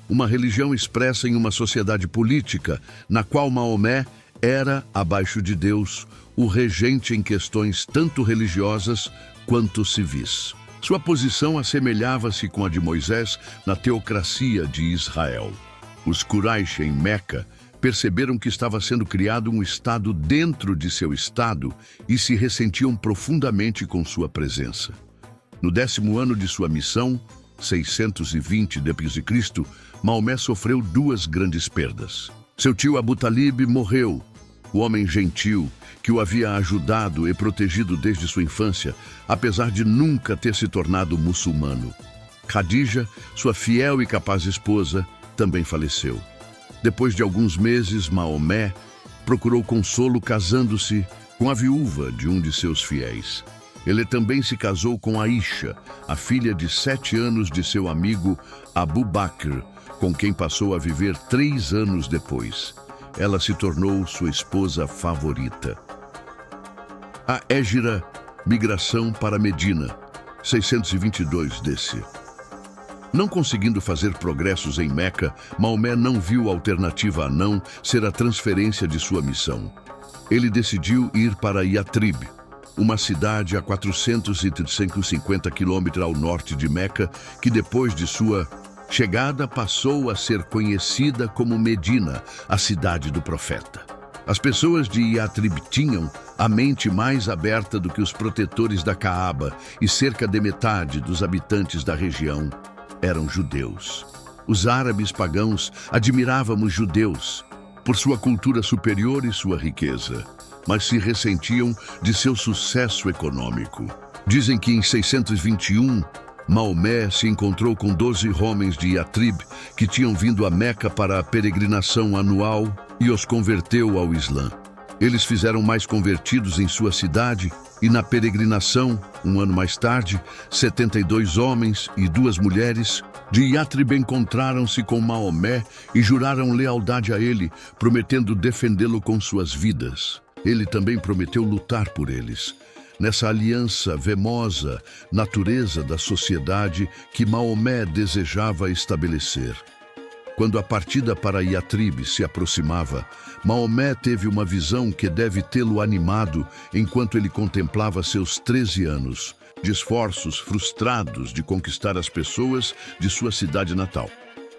uma religião expressa em uma sociedade política, na qual Maomé era, abaixo de Deus, o regente em questões tanto religiosas quanto civis. Sua posição assemelhava-se com a de Moisés na teocracia de Israel. Os Quraish em Meca perceberam que estava sendo criado um estado dentro de seu estado e se ressentiam profundamente com sua presença. No 10º ano de sua missão, 620 d.C., Maomé sofreu 2 grandes perdas. Seu tio Abu Talib morreu, o homem gentil que o havia ajudado e protegido desde sua infância, apesar de nunca ter se tornado muçulmano. Khadija, sua fiel e capaz esposa, também faleceu. Depois de alguns meses, Maomé procurou consolo casando-se com a viúva de um de seus fiéis. Ele também se casou com Aisha, a filha de 7 anos de seu amigo Abu Bakr, com quem passou a viver 3 anos depois. Ela se tornou sua esposa favorita. A hégira Migração para Medina, 622 DC. Não conseguindo fazer progressos em Meca, Maomé não viu alternativa a não ser a transferência de sua missão. Ele decidiu ir para Yatrib, uma cidade a 450 quilômetros ao norte de Meca, que depois de sua chegada passou a ser conhecida como Medina, a cidade do profeta. As pessoas de Yatrib tinham a mente mais aberta do que os protetores da Caaba e cerca de metade dos habitantes da região eram judeus. Os árabes pagãos admiravam os judeus por sua cultura superior e sua riqueza, mas se ressentiam de seu sucesso econômico. Dizem que em 621, Maomé se encontrou com 12 homens de Yatrib que tinham vindo a Meca para a peregrinação anual e os converteu ao Islã. Eles fizeram mais convertidos em sua cidade e na peregrinação, um ano mais tarde, 72 homens e 2 mulheres de Yatrib encontraram-se com Maomé e juraram lealdade a ele, prometendo defendê-lo com suas vidas. Ele também prometeu lutar por eles. Nessa aliança vemosa, natureza da sociedade que Maomé desejava estabelecer. Quando a partida para Yatrib se aproximava, Maomé teve uma visão que deve tê-lo animado enquanto ele contemplava seus 13 anos, de esforços frustrados de conquistar as pessoas de sua cidade natal.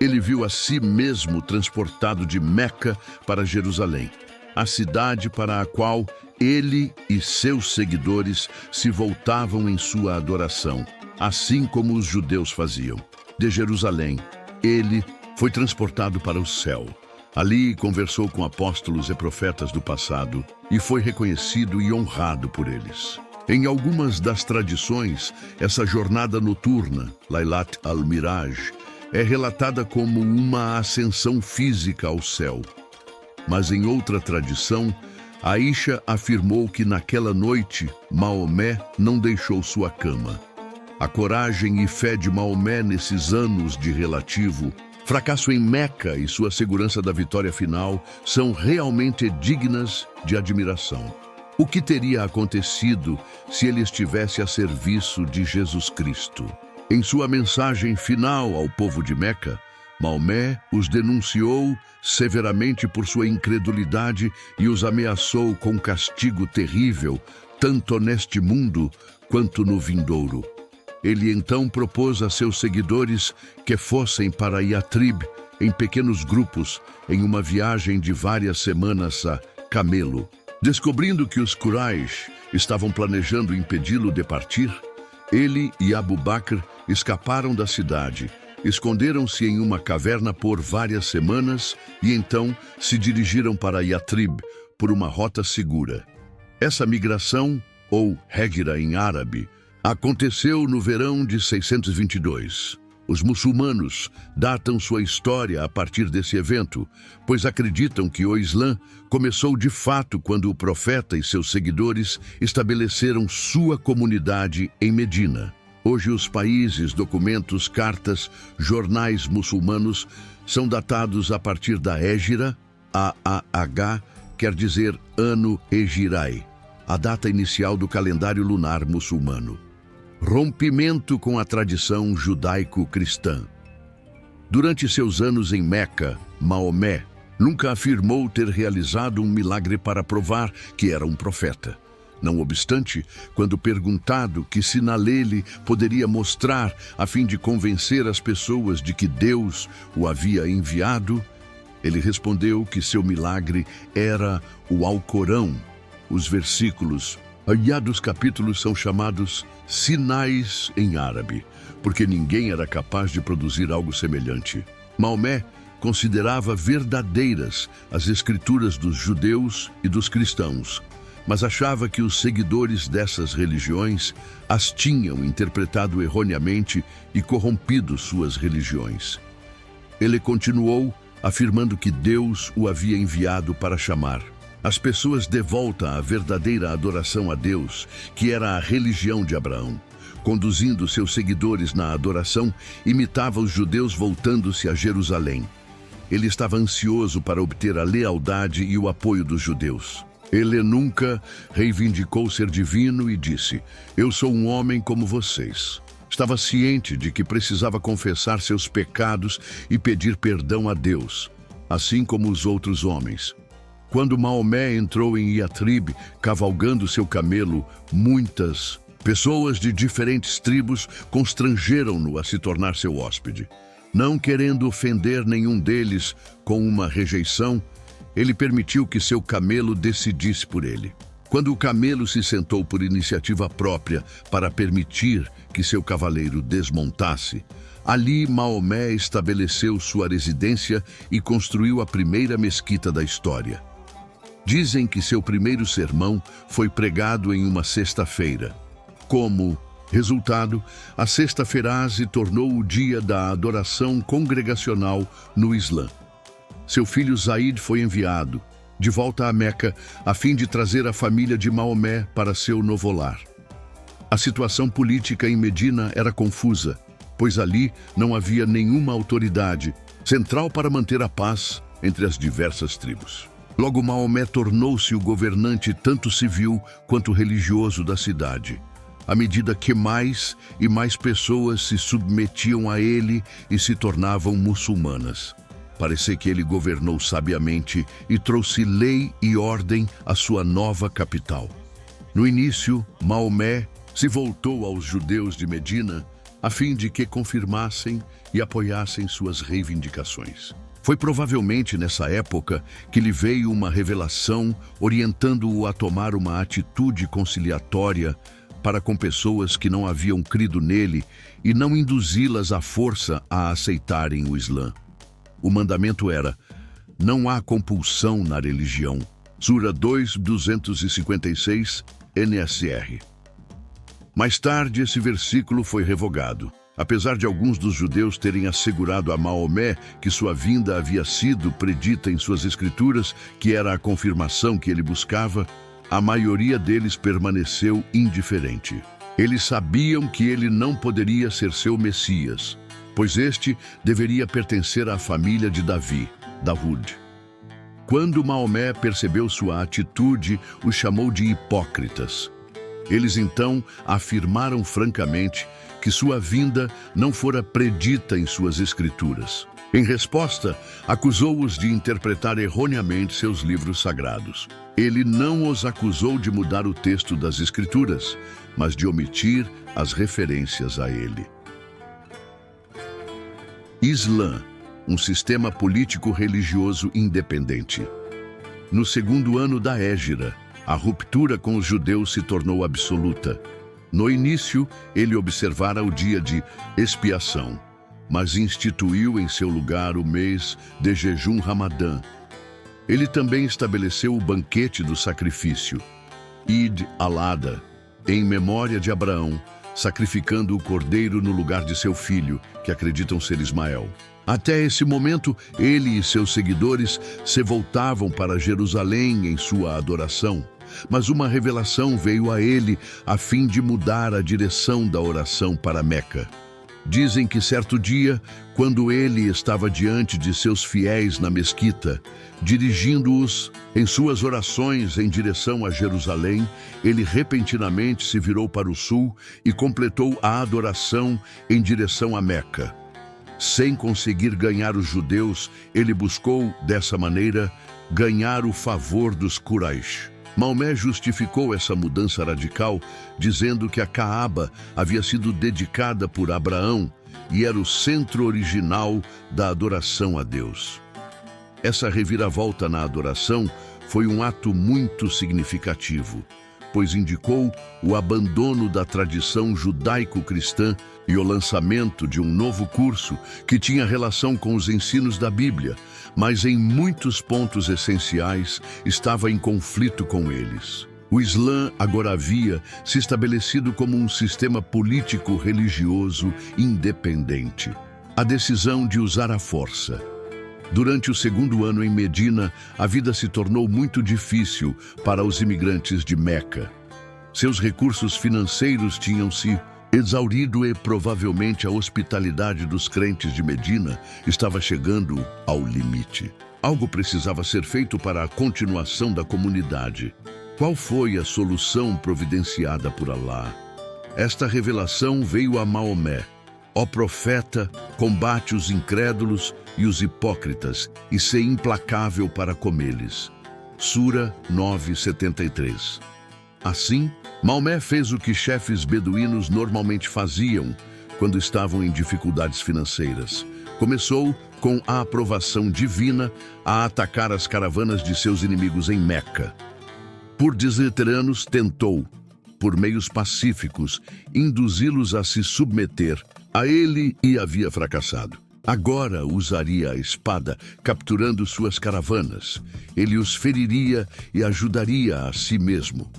Ele viu a si mesmo transportado de Meca para Jerusalém, a cidade para a qual ele e seus seguidores se voltavam em sua adoração, assim como os judeus faziam. De Jerusalém, ele foi transportado para o céu. Ali conversou com apóstolos e profetas do passado e foi reconhecido e honrado por eles. Em algumas das tradições, essa jornada noturna, Laylat al-Miraj, é relatada como uma ascensão física ao céu. Mas em outra tradição, Aisha afirmou que naquela noite, Maomé não deixou sua cama. A coragem e fé de Maomé nesses anos de relativo fracasso em Meca e sua segurança da vitória final são realmente dignas de admiração. O que teria acontecido se ele estivesse a serviço de Jesus Cristo? Em sua mensagem final ao povo de Meca, Maomé os denunciou severamente por sua incredulidade e os ameaçou com castigo terrível, tanto neste mundo quanto no vindouro. Ele então propôs a seus seguidores que fossem para Yatrib em pequenos grupos em uma viagem de várias semanas a camelo. Descobrindo que os Quraysh estavam planejando impedi-lo de partir, ele e Abu Bakr escaparam da cidade, esconderam-se em uma caverna por várias semanas e então se dirigiram para Yatrib por uma rota segura. Essa migração, ou Hégira em árabe, aconteceu no verão de 622. Os muçulmanos datam sua história a partir desse evento, pois acreditam que o Islã começou de fato quando o profeta e seus seguidores estabeleceram sua comunidade em Medina. Hoje os países, documentos, cartas, jornais muçulmanos são datados a partir da Hégira, AAH, quer dizer Ano Hegirai, a data inicial do calendário lunar muçulmano. Rompimento com a tradição judaico-cristã. Durante seus anos em Meca, Maomé nunca afirmou ter realizado um milagre para provar que era um profeta. Não obstante, quando perguntado que sinal ele poderia mostrar a fim de convencer as pessoas de que Deus o havia enviado, ele respondeu que seu milagre era o Alcorão. Os versículos dos capítulos são chamados sinais em árabe, porque ninguém era capaz de produzir algo semelhante. Maomé considerava verdadeiras as escrituras dos judeus e dos cristãos, mas achava que os seguidores dessas religiões as tinham interpretado erroneamente e corrompido suas religiões. Ele continuou afirmando que Deus o havia enviado para chamar as pessoas de volta à verdadeira adoração a Deus, que era a religião de Abraão. Conduzindo seus seguidores na adoração, imitava os judeus voltando-se a Jerusalém. Ele estava ansioso para obter a lealdade e o apoio dos judeus. Ele nunca reivindicou ser divino e disse: "Eu sou um homem como vocês." Estava ciente de que precisava confessar seus pecados e pedir perdão a Deus, assim como os outros homens. Quando Maomé entrou em Iatrib, cavalgando seu camelo, muitas pessoas de diferentes tribos constrangeram-no a se tornar seu hóspede. Não querendo ofender nenhum deles com uma rejeição, ele permitiu que seu camelo decidisse por ele. Quando o camelo se sentou por iniciativa própria para permitir que seu cavaleiro desmontasse, ali Maomé estabeleceu sua residência e construiu a primeira mesquita da história. Dizem que seu primeiro sermão foi pregado em uma sexta-feira. Como resultado, a sexta-feira se tornou o dia da adoração congregacional no Islã. Seu filho Zaid foi enviado de volta a Meca a fim de trazer a família de Maomé para seu novo lar. A situação política em Medina era confusa, pois ali não havia nenhuma autoridade central para manter a paz entre as diversas tribos. Logo, Maomé tornou-se o governante tanto civil quanto religioso da cidade, à medida que mais e mais pessoas se submetiam a ele e se tornavam muçulmanas. Parece que ele governou sabiamente e trouxe lei e ordem à sua nova capital. No início, Maomé se voltou aos judeus de Medina a fim de que confirmassem e apoiassem suas reivindicações. Foi provavelmente nessa época que lhe veio uma revelação orientando-o a tomar uma atitude conciliatória para com pessoas que não haviam crido nele e não induzi-las à força a aceitarem o Islã. O mandamento era: não há compulsão na religião. Sura 2:256, NSR. Mais tarde, esse versículo foi revogado. Apesar de alguns dos judeus terem assegurado a Maomé que sua vinda havia sido predita em suas escrituras, que era a confirmação que ele buscava, a maioria deles permaneceu indiferente. Eles sabiam que ele não poderia ser seu Messias, pois este deveria pertencer à família de Davi, Davud. Quando Maomé percebeu sua atitude, os chamou de hipócritas. Eles então afirmaram francamente que sua vinda não fora predita em suas escrituras. Em resposta, acusou-os de interpretar erroneamente seus livros sagrados. Ele não os acusou de mudar o texto das escrituras, mas de omitir as referências a ele. Islã, um sistema político-religioso independente. No segundo ano da Hégira, a ruptura com os judeus se tornou absoluta. No início, ele observara o dia de expiação, mas instituiu em seu lugar o mês de jejum Ramadã. Ele também estabeleceu o banquete do sacrifício, Id al-Adha, em memória de Abraão, sacrificando o cordeiro no lugar de seu filho, que acreditam ser Ismael. Até esse momento, ele e seus seguidores se voltavam para Jerusalém em sua adoração, mas uma revelação veio a ele a fim de mudar a direção da oração para Meca. Dizem que certo dia, quando ele estava diante de seus fiéis na mesquita, dirigindo-os em suas orações em direção a Jerusalém, ele repentinamente se virou para o sul e completou a adoração em direção a Meca. Sem conseguir ganhar os judeus, ele buscou, dessa maneira, ganhar o favor dos Quraysh. Maomé justificou essa mudança radical, dizendo que a Caaba havia sido dedicada por Abraão e era o centro original da adoração a Deus. Essa reviravolta na adoração foi um ato muito significativo, pois indicou o abandono da tradição judaico-cristã e o lançamento de um novo curso que tinha relação com os ensinos da Bíblia, mas em muitos pontos essenciais estava em conflito com eles. O Islã agora havia se estabelecido como um sistema político-religioso independente. A decisão de usar a força. Durante o segundo ano em Medina, a vida se tornou muito difícil para os imigrantes de Meca. Seus recursos financeiros tinham se exaurido e provavelmente a hospitalidade dos crentes de Medina estava chegando ao limite. Algo precisava ser feito para a continuação da comunidade. Qual foi a solução providenciada por Alá? Esta revelação veio a Maomé. Ó profeta, combate os incrédulos e os hipócritas e sê implacável para com eles. Sura 9:73. Assim, Maomé fez o que chefes beduínos normalmente faziam quando estavam em dificuldades financeiras. Começou, com a aprovação divina, a atacar as caravanas de seus inimigos em Meca. Por 17 anos tentou, por meios pacíficos, induzi-los a se submeter a ele e havia fracassado. Agora usaria a espada, capturando suas caravanas. Ele os feriria e ajudaria a si mesmo.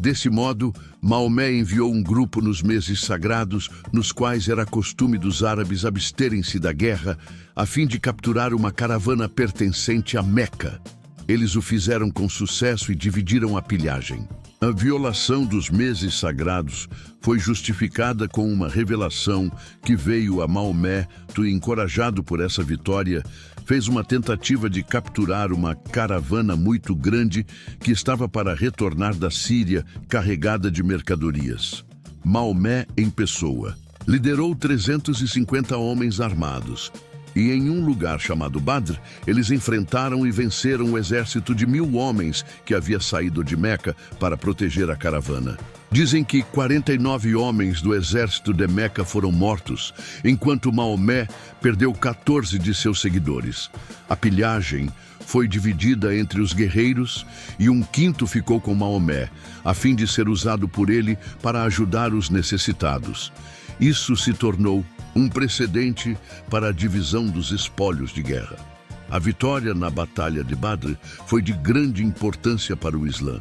Desse modo, Maomé enviou um grupo nos meses sagrados, nos quais era costume dos árabes absterem-se da guerra, a fim de capturar uma caravana pertencente a Meca. Eles o fizeram com sucesso e dividiram a pilhagem. A violação dos meses sagrados foi justificada com uma revelação que veio a Maomé, e encorajado por essa vitória, fez uma tentativa de capturar uma caravana muito grande que estava para retornar da Síria carregada de mercadorias. Maomé, em pessoa, liderou 350 homens armados. E em um lugar chamado Badr, eles enfrentaram e venceram o exército de 1000 homens que havia saído de Meca para proteger a caravana. Dizem que 49 homens do exército de Meca foram mortos, enquanto Maomé perdeu 14 de seus seguidores. A pilhagem foi dividida entre os guerreiros e 1/5 ficou com Maomé, a fim de ser usado por ele para ajudar os necessitados. Isso se tornou um precedente para a divisão dos espólios de guerra. A vitória na Batalha de Badr foi de grande importância para o Islã.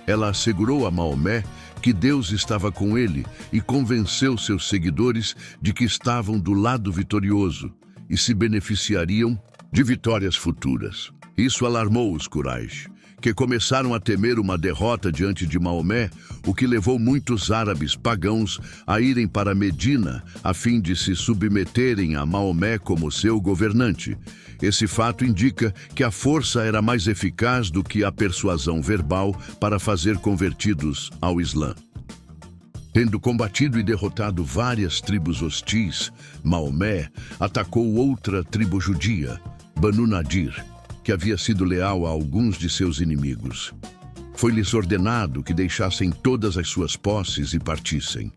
Ela assegurou a Maomé que Deus estava com ele e convenceu seus seguidores de que estavam do lado vitorioso e se beneficiariam de vitórias futuras. Isso alarmou os Quraish, que começaram a temer uma derrota diante de Maomé, o que levou muitos árabes pagãos a irem para Medina a fim de se submeterem a Maomé como seu governante. Esse fato indica que a força era mais eficaz do que a persuasão verbal para fazer convertidos ao Islã. Tendo combatido e derrotado várias tribos hostis, Maomé atacou outra tribo judia, Banu Nadir, que havia sido leal a alguns de seus inimigos. Foi-lhes ordenado que deixassem todas as suas posses e partissem.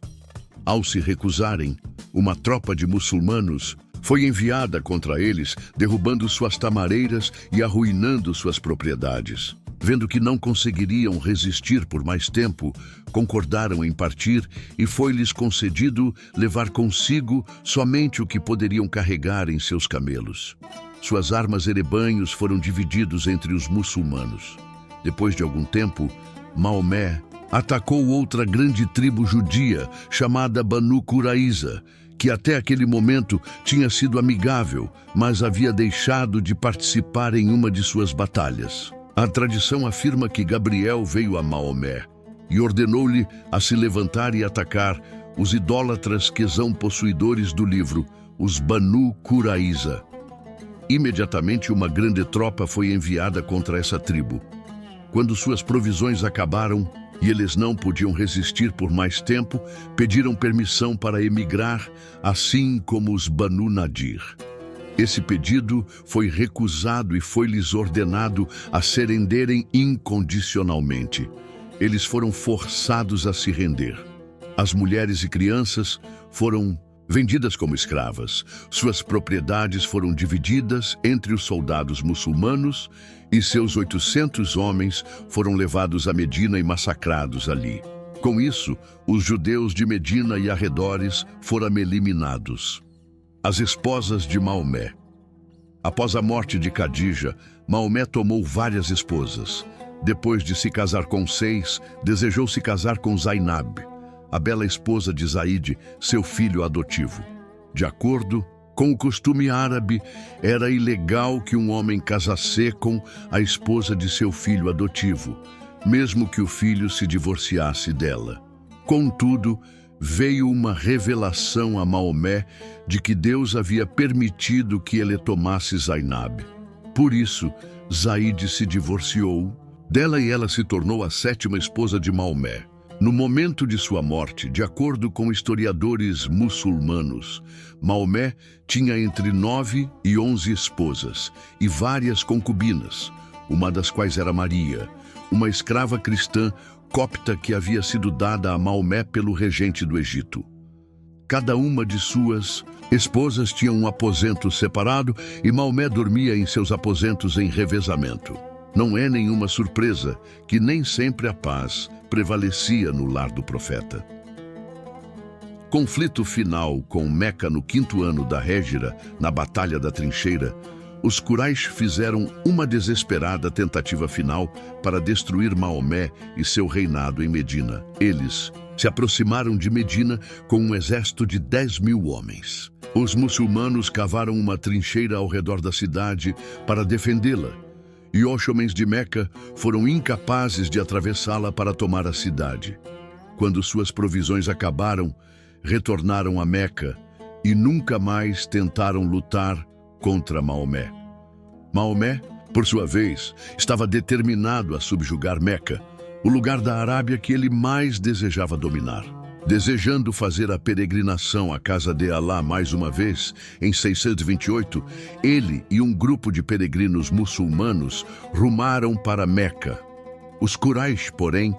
Ao se recusarem, uma tropa de muçulmanos foi enviada contra eles, derrubando suas tamareiras e arruinando suas propriedades. Vendo que não conseguiriam resistir por mais tempo, concordaram em partir e foi-lhes concedido levar consigo somente o que poderiam carregar em seus camelos. Suas armas e rebanhos foram divididos entre os muçulmanos. Depois de algum tempo, Maomé atacou outra grande tribo judia chamada Banu Quraiza, que até aquele momento tinha sido amigável, mas havia deixado de participar em uma de suas batalhas. A tradição afirma que Gabriel veio a Maomé e ordenou-lhe a se levantar e atacar os idólatras que são possuidores do livro, os Banu Quraiza. Imediatamente uma grande tropa foi enviada contra essa tribo. Quando suas provisões acabaram e eles não podiam resistir por mais tempo, pediram permissão para emigrar, assim como os Banu Nadir. Esse pedido foi recusado e foi-lhes ordenado a se renderem incondicionalmente. Eles foram forçados a se render. As mulheres e crianças foram vendidas como escravas. Suas propriedades foram divididas entre os soldados muçulmanos e seus 800 homens foram levados a Medina e massacrados ali. Com isso, os judeus de Medina e arredores foram eliminados. As esposas de Maomé. Após a morte de Khadija, Maomé tomou várias esposas. Depois de se casar com 6, desejou se casar com Zainab, a bela esposa de Zaid, seu filho adotivo. De acordo com o costume árabe, era ilegal que um homem casasse com a esposa de seu filho adotivo, mesmo que o filho se divorciasse dela. Contudo, veio uma revelação a Maomé de que Deus havia permitido que ele tomasse Zainab. Por isso, Zaide se divorciou dela e ela se tornou a 7ª esposa de Maomé. No momento de sua morte, de acordo com historiadores muçulmanos, Maomé tinha entre 9 e 11 esposas e várias concubinas, uma das quais era Maria, uma escrava cristã copta que havia sido dada a Maomé pelo regente do Egito. Cada uma de suas esposas tinha um aposento separado e Maomé dormia em seus aposentos em revezamento. Não é nenhuma surpresa que nem sempre a paz prevalecia no lar do profeta. Conflito final com Meca no 5º ano da Hégira, na Batalha da Trincheira, os Quraish fizeram uma desesperada tentativa final para destruir Maomé e seu reinado em Medina. Eles se aproximaram de Medina com um exército de 10.000 homens. Os muçulmanos cavaram uma trincheira ao redor da cidade para defendê-la, e os homens de Meca foram incapazes de atravessá-la para tomar a cidade. Quando suas provisões acabaram, retornaram a Meca e nunca mais tentaram lutar contra Maomé. Maomé, por sua vez, estava determinado a subjugar Meca, o lugar da Arábia que ele mais desejava dominar. Desejando fazer a peregrinação à casa de Alá mais uma vez, em 628, ele e um grupo de peregrinos muçulmanos rumaram para Meca. Os Quraish, porém,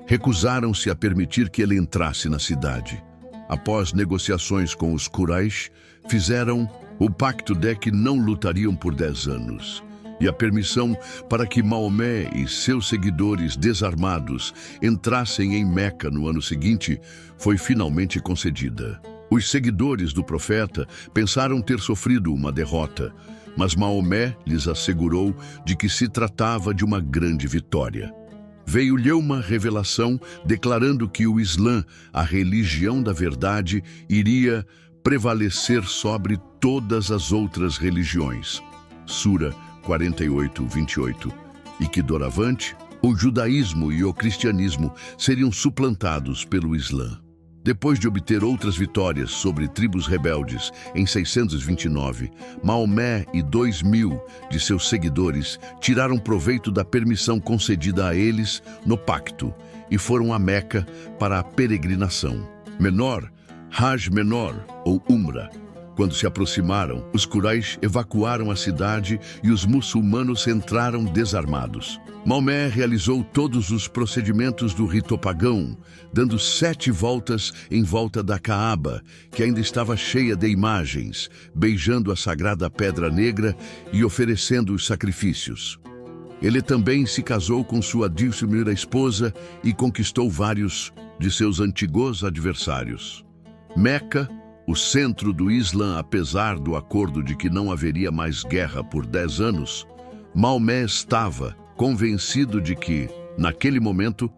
recusaram-se a permitir que ele entrasse na cidade. Após negociações com os Quraish, fizeram o pacto de que não lutariam por 10 anos. E a permissão para que Maomé e seus seguidores desarmados entrassem em Meca no ano seguinte foi finalmente concedida. Os seguidores do profeta pensaram ter sofrido uma derrota, mas Maomé lhes assegurou de que se tratava de uma grande vitória. Veio-lhe uma revelação declarando que o Islã, a religião da verdade, iria prevalecer sobre todas as outras religiões. Sura 48, 28. E que doravante, o judaísmo e o cristianismo seriam suplantados pelo Islã. Depois de obter outras vitórias sobre tribos rebeldes em 629, Maomé e 2.000 de seus seguidores tiraram proveito da permissão concedida a eles no pacto e foram a Meca para a peregrinação menor, Hajj menor ou Umra. Quando se aproximaram, os Quraish evacuaram a cidade e os muçulmanos entraram desarmados. Maomé realizou todos os procedimentos do rito pagão, dando 7 voltas em volta da Caaba, que ainda estava cheia de imagens, beijando a sagrada Pedra Negra e oferecendo os sacrifícios. Ele também se casou com sua 11ª esposa e conquistou vários de seus antigos adversários. Meca, o centro do Islã, apesar do acordo de que não haveria mais guerra por 10 anos, Maomé estava convencido de que, naquele momento,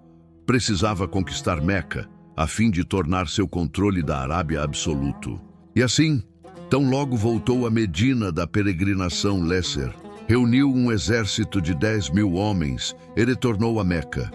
precisava conquistar Meca, a fim de tornar seu controle da Arábia absoluto. E assim, tão logo voltou a Medina da peregrinação Lesser, reuniu um exército de 10.000 homens e retornou a Meca.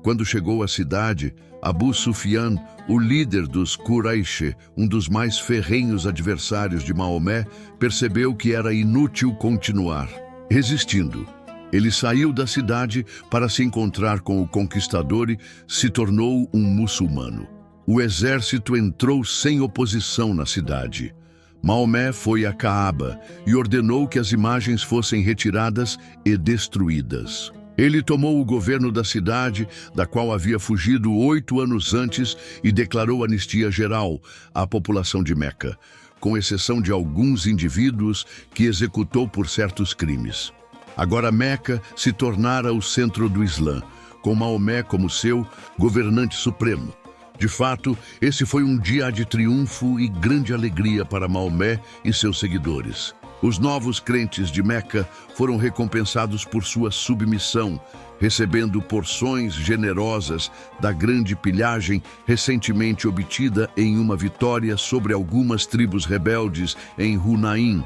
Quando chegou à cidade, Abu Sufyan, o líder dos Quraish, um dos mais ferrenhos adversários de Maomé, percebeu que era inútil continuar resistindo. Ele saiu da cidade para se encontrar com o conquistador e se tornou um muçulmano. O exército entrou sem oposição na cidade. Maomé foi a Caaba e ordenou que as imagens fossem retiradas e destruídas. Ele tomou o governo da cidade, da qual havia fugido 8 anos antes, e declarou anistia geral à população de Meca, com exceção de alguns indivíduos que executou por certos crimes. Agora Meca se tornara o centro do Islã, com Maomé como seu governante supremo. De fato, esse foi um dia de triunfo e grande alegria para Maomé e seus seguidores. Os novos crentes de Meca foram recompensados por sua submissão, recebendo porções generosas da grande pilhagem recentemente obtida em uma vitória sobre algumas tribos rebeldes em Hunaim.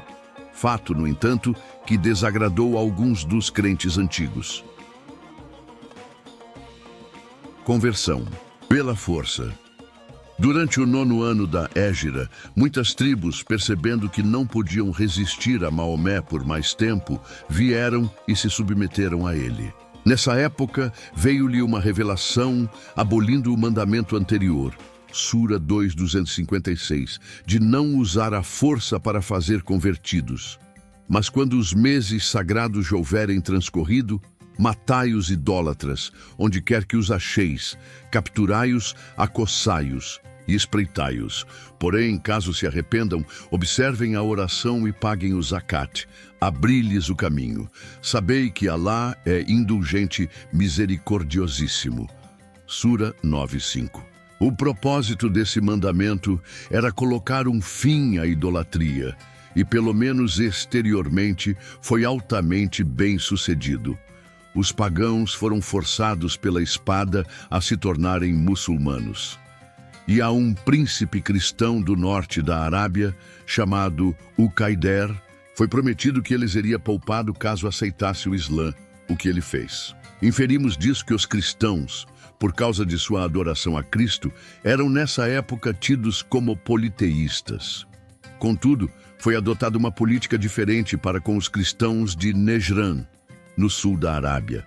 Fato, no entanto, que desagradou alguns dos crentes antigos. Conversão pela força. Durante o 9º ano da Hégira, muitas tribos, percebendo que não podiam resistir a Maomé por mais tempo, vieram e se submeteram a ele. Nessa época, veio-lhe uma revelação abolindo o mandamento anterior, Sura 2:256, de não usar a força para fazer convertidos. Mas quando os meses sagrados houverem transcorrido, matai os idólatras, onde quer que os acheis, capturai-os, acossai-os e espreitai-os. Porém, caso se arrependam, observem a oração e paguem o zakat. Abri-lhes o caminho. Sabei que Alá é indulgente, misericordiosíssimo. Sura 9:5. O propósito desse mandamento era colocar um fim à idolatria, e pelo menos exteriormente foi altamente bem-sucedido. Os pagãos foram forçados pela espada a se tornarem muçulmanos. E a um príncipe cristão do norte da Arábia, chamado Uqaider, foi prometido que ele seria poupado caso aceitasse o Islã, o que ele fez. Inferimos disso que os cristãos, por causa de sua adoração a Cristo, eram nessa época tidos como politeístas. Contudo, foi adotada uma política diferente para com os cristãos de Nejran, no sul da Arábia.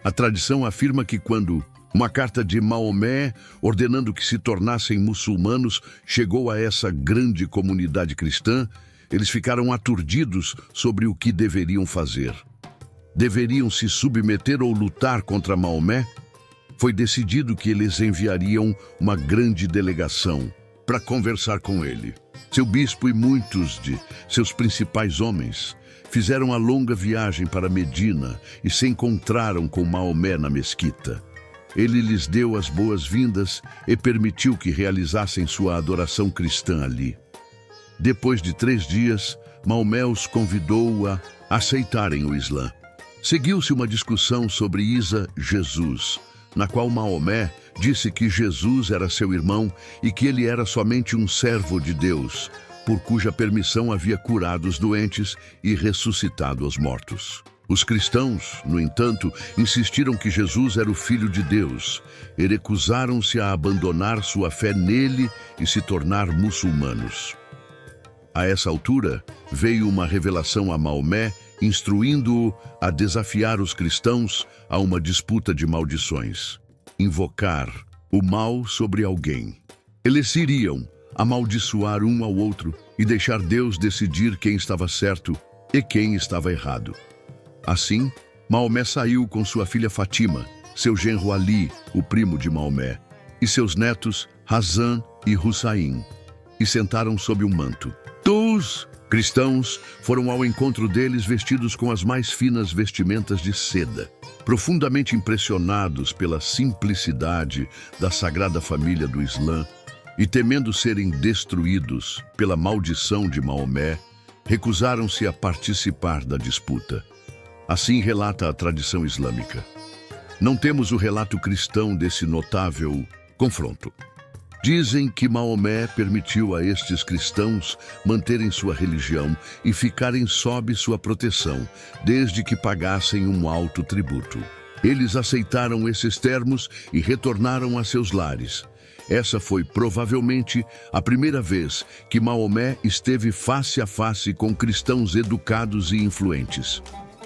A tradição afirma que quando uma carta de Maomé, ordenando que se tornassem muçulmanos, chegou a essa grande comunidade cristã, eles ficaram aturdidos sobre o que deveriam fazer. Deveriam se submeter ou lutar contra Maomé? Foi decidido que eles enviariam uma grande delegação para conversar com ele. Seu bispo e muitos de seus principais homens fizeram a longa viagem para Medina e se encontraram com Maomé na mesquita. Ele lhes deu as boas-vindas e permitiu que realizassem sua adoração cristã ali. Depois de 3 dias, Maomé os convidou a aceitarem o Islã. Seguiu-se uma discussão sobre Jesus, na qual Maomé disse que Jesus era seu irmão e que ele era somente um servo de Deus, por cuja permissão havia curado os doentes e ressuscitado os mortos. Os cristãos, no entanto, insistiram que Jesus era o Filho de Deus e recusaram-se a abandonar sua fé nele e se tornar muçulmanos. A essa altura, veio uma revelação a Maomé, instruindo-o a desafiar os cristãos a uma disputa de maldições. Invocar o mal sobre alguém. Eles iriam amaldiçoar um ao outro e deixar Deus decidir quem estava certo e quem estava errado. Assim, Maomé saiu com sua filha Fátima, seu genro Ali, o primo de Maomé, e seus netos Hassan e Hussain, e sentaram sob um manto. Os cristãos foram ao encontro deles vestidos com as mais finas vestimentas de seda. Profundamente impressionados pela simplicidade da Sagrada Família do Islã e temendo serem destruídos pela maldição de Maomé, recusaram-se a participar da disputa. Assim relata a tradição islâmica. Não temos o relato cristão desse notável confronto. Dizem que Maomé permitiu a estes cristãos manterem sua religião e ficarem sob sua proteção, desde que pagassem um alto tributo. Eles aceitaram esses termos e retornaram a seus lares. Essa foi provavelmente a primeira vez que Maomé esteve face a face com cristãos educados e influentes.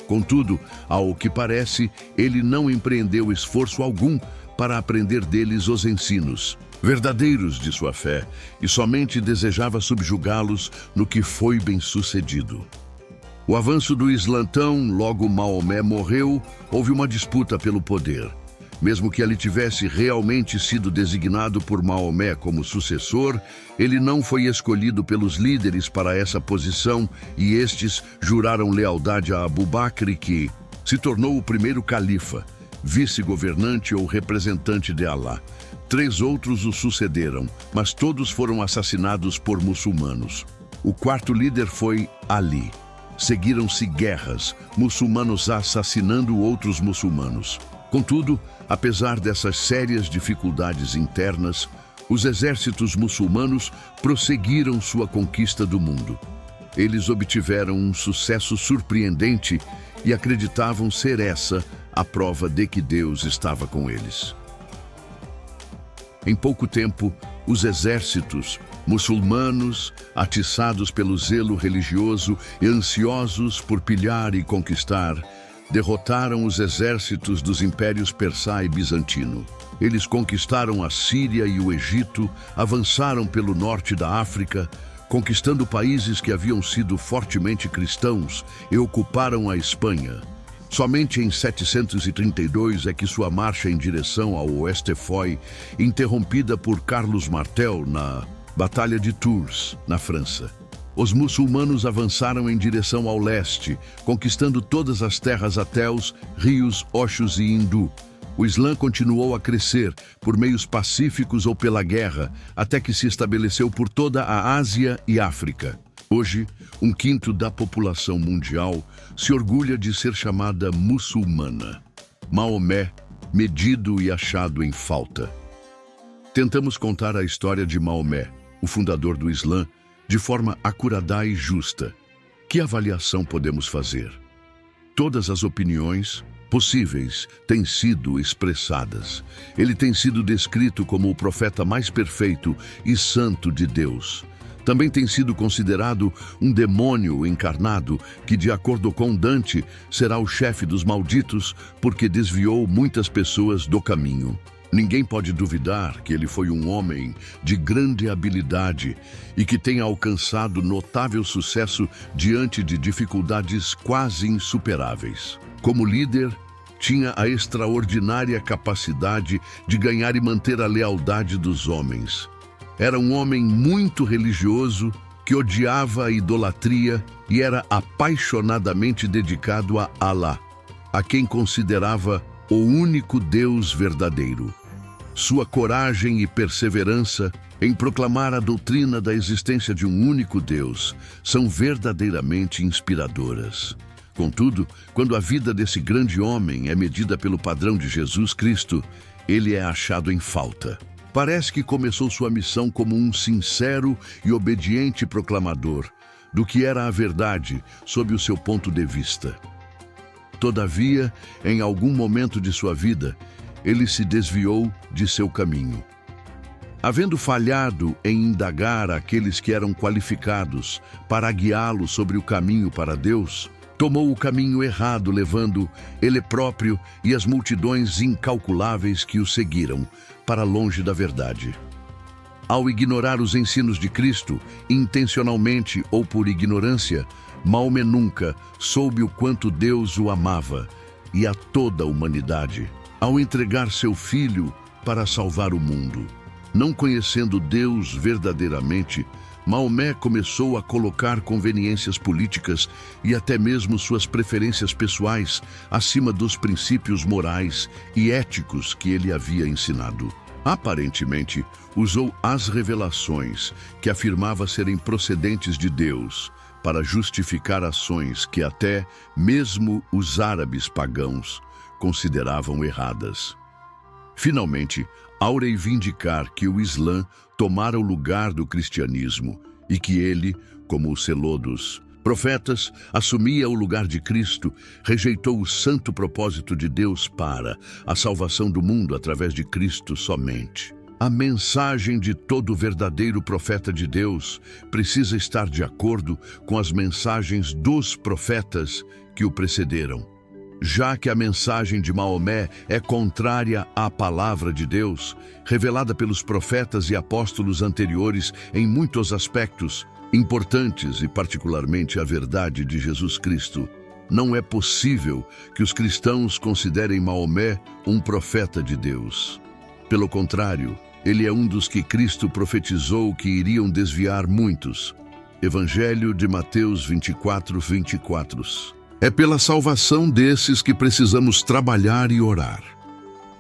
Contudo, ao que parece, ele não empreendeu esforço algum para aprender deles os ensinos verdadeiros de sua fé e somente desejava subjugá-los no que foi bem-sucedido. O avanço do Islã, logo Maomé morreu, houve uma disputa pelo poder. Mesmo que ele tivesse realmente sido designado por Maomé como sucessor, ele não foi escolhido pelos líderes para essa posição e estes juraram lealdade a Abu Bakr, que se tornou o primeiro califa, vice-governante ou representante de Alá. 3 outros o sucederam, mas todos foram assassinados por muçulmanos. O 4º líder foi Ali. Seguiram-se guerras, muçulmanos assassinando outros muçulmanos. Contudo, apesar dessas sérias dificuldades internas, os exércitos muçulmanos prosseguiram sua conquista do mundo. Eles obtiveram um sucesso surpreendente e acreditavam ser essa a prova de que Deus estava com eles. Em pouco tempo, os exércitos muçulmanos, atiçados pelo zelo religioso e ansiosos por pilhar e conquistar, derrotaram os exércitos dos impérios persá e bizantino. Eles conquistaram a Síria e o Egito, avançaram pelo norte da África, conquistando países que haviam sido fortemente cristãos, e ocuparam a Espanha. Somente em 732 é que sua marcha em direção ao oeste foi interrompida por Carlos Martel na Batalha de Tours, na França. Os muçulmanos avançaram em direção ao leste, conquistando todas as terras até os rios Oxus e Hindu. O Islã continuou a crescer por meios pacíficos ou pela guerra, até que se estabeleceu por toda a Ásia e África. Hoje, 1/5 da população mundial se orgulha de ser chamada muçulmana. Maomé, medido e achado em falta. Tentamos contar a história de Maomé, o fundador do Islã, de forma acurada e justa. Que avaliação podemos fazer? Todas as opiniões possíveis têm sido expressadas. Ele tem sido descrito como o profeta mais perfeito e santo de Deus. Também tem sido considerado um demônio encarnado que, de acordo com Dante, será o chefe dos malditos porque desviou muitas pessoas do caminho. Ninguém pode duvidar que ele foi um homem de grande habilidade e que tenha alcançado notável sucesso diante de dificuldades quase insuperáveis. Como líder, tinha a extraordinária capacidade de ganhar e manter a lealdade dos homens. Era um homem muito religioso que odiava a idolatria e era apaixonadamente dedicado a Allah, a quem considerava o único Deus verdadeiro. Sua coragem e perseverança em proclamar a doutrina da existência de um único Deus são verdadeiramente inspiradoras. Contudo, quando a vida desse grande homem é medida pelo padrão de Jesus Cristo, ele é achado em falta. Parece que começou sua missão como um sincero e obediente proclamador do que era a verdade sob o seu ponto de vista. Todavia, em algum momento de sua vida, ele se desviou de seu caminho. Havendo falhado em indagar aqueles que eram qualificados para guiá-lo sobre o caminho para Deus, tomou o caminho errado, levando ele próprio e as multidões incalculáveis que o seguiram para longe da verdade. Ao ignorar os ensinos de Cristo, intencionalmente ou por ignorância, Maomé nunca soube o quanto Deus o amava e a toda a humanidade. Ao entregar seu filho para salvar o mundo, não conhecendo Deus verdadeiramente, Maomé começou a colocar conveniências políticas e até mesmo suas preferências pessoais acima dos princípios morais e éticos que ele havia ensinado. Aparentemente, usou as revelações que afirmava serem procedentes de Deus para justificar ações que até mesmo os árabes pagãos consideravam erradas. Finalmente, ao reivindicar que o Islã tomara o lugar do cristianismo e que ele, como o selou dos profetas, assumia o lugar de Cristo, rejeitou o santo propósito de Deus para a salvação do mundo através de Cristo somente. A mensagem de todo verdadeiro profeta de Deus precisa estar de acordo com as mensagens dos profetas que o precederam. Já que a mensagem de Maomé é contrária à palavra de Deus, revelada pelos profetas e apóstolos anteriores em muitos aspectos importantes e particularmente a verdade de Jesus Cristo, não é possível que os cristãos considerem Maomé um profeta de Deus. Pelo contrário, ele é um dos que Cristo profetizou que iriam desviar muitos. Evangelho de Mateus 24:24. É pela salvação desses que precisamos trabalhar e orar.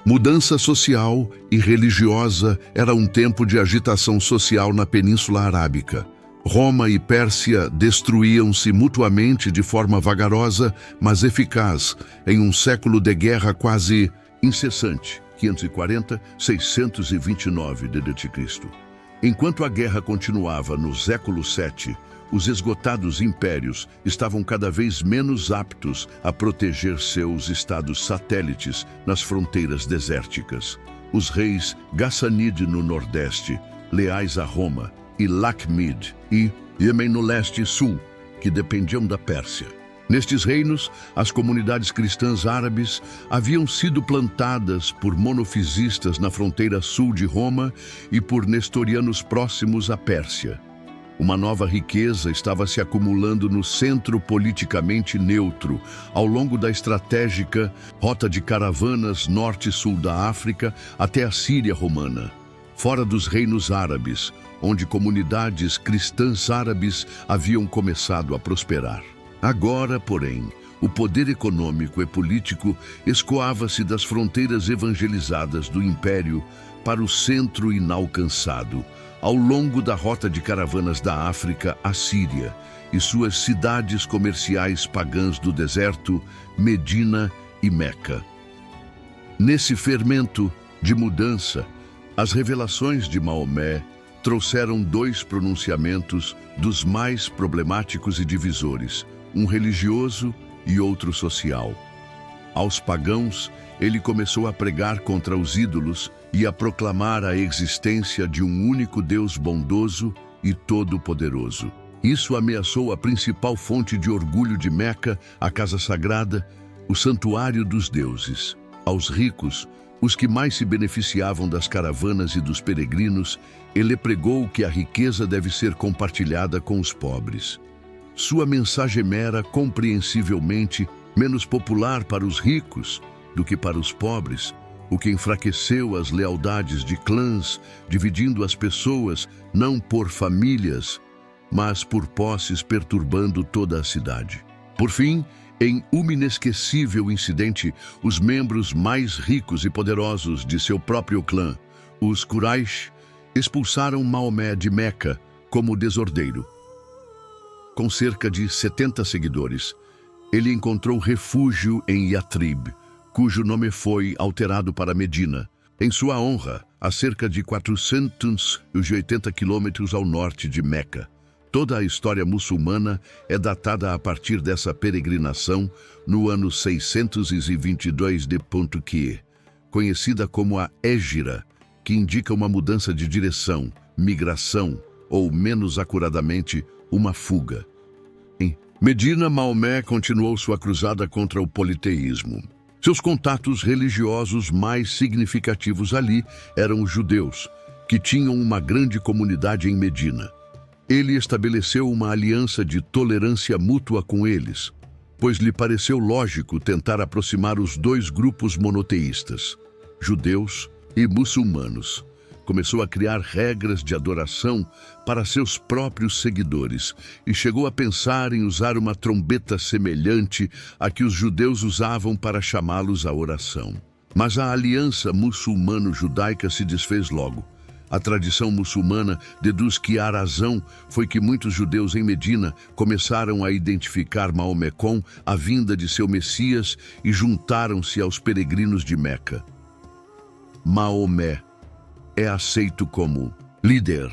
Mudança social e religiosa era um tempo de agitação social na Península Arábica. Roma e Pérsia destruíam-se mutuamente de forma vagarosa, mas eficaz, em um século de guerra quase incessante, 540-629 d.C. Enquanto a guerra continuava no século VII, os esgotados impérios estavam cada vez menos aptos a proteger seus estados satélites nas fronteiras desérticas. os reis Gassanide no nordeste, leais a Roma, e Lakhmid e Iêmen no leste e sul, que dependiam da Pérsia. Nestes reinos, as comunidades cristãs árabes haviam sido plantadas por monofisistas na fronteira sul de Roma e por nestorianos próximos à Pérsia. Uma nova riqueza estava se acumulando no centro politicamente neutro, ao longo da estratégica rota de caravanas norte e sul da África até a Síria romana, fora dos reinos árabes, onde comunidades cristãs árabes haviam começado a prosperar. Agora, porém, o poder econômico e político escoava-se das fronteiras evangelizadas do império para o centro inalcançado, ao longo da rota de caravanas da África à Síria e suas cidades comerciais pagãs do deserto, Medina e Meca. Nesse fermento de mudança, as revelações de Maomé trouxeram dois pronunciamentos dos mais problemáticos e divisores, um religioso e outro social. Aos pagãos, ele começou a pregar contra os ídolos e a proclamar a existência de um único Deus bondoso e todo-poderoso. Isso ameaçou a principal fonte de orgulho de Meca, a casa sagrada, o santuário dos deuses. Aos ricos, os que mais se beneficiavam das caravanas e dos peregrinos, ele pregou que a riqueza deve ser compartilhada com os pobres. Sua mensagem era, compreensivelmente, menos popular para os ricos do que para os pobres, o que enfraqueceu as lealdades de clãs, dividindo as pessoas não por famílias, mas por posses, perturbando toda a cidade. Por fim, em um inesquecível incidente, os membros mais ricos e poderosos de seu próprio clã, os Quraysh, expulsaram Maomé de Meca como desordeiro. Com cerca de 70 seguidores, ele encontrou refúgio em Yatrib, cujo nome foi alterado para Medina, em sua honra, a cerca de 480 quilômetros ao norte de Meca. Toda a história muçulmana é datada a partir dessa peregrinação no ano 622 d.Q., conhecida como a Hégira, que indica uma mudança de direção, migração ou, menos acuradamente, uma fuga. Em Medina, Maomé continuou sua cruzada contra o politeísmo. Seus contatos religiosos mais significativos ali eram os judeus, que tinham uma grande comunidade em Medina. Ele estabeleceu uma aliança de tolerância mútua com eles, pois lhe pareceu lógico tentar aproximar os dois grupos monoteístas, judeus e muçulmanos. Começou a criar regras de adoração para seus próprios seguidores e chegou a pensar em usar uma trombeta semelhante à que os judeus usavam para chamá-los à oração. Mas a aliança muçulmano-judaica se desfez logo. A tradição muçulmana deduz que a razão foi que muitos judeus em Medina começaram a identificar Maomé com a vinda de seu Messias e juntaram-se aos peregrinos de Meca. Maomé é aceito como líder.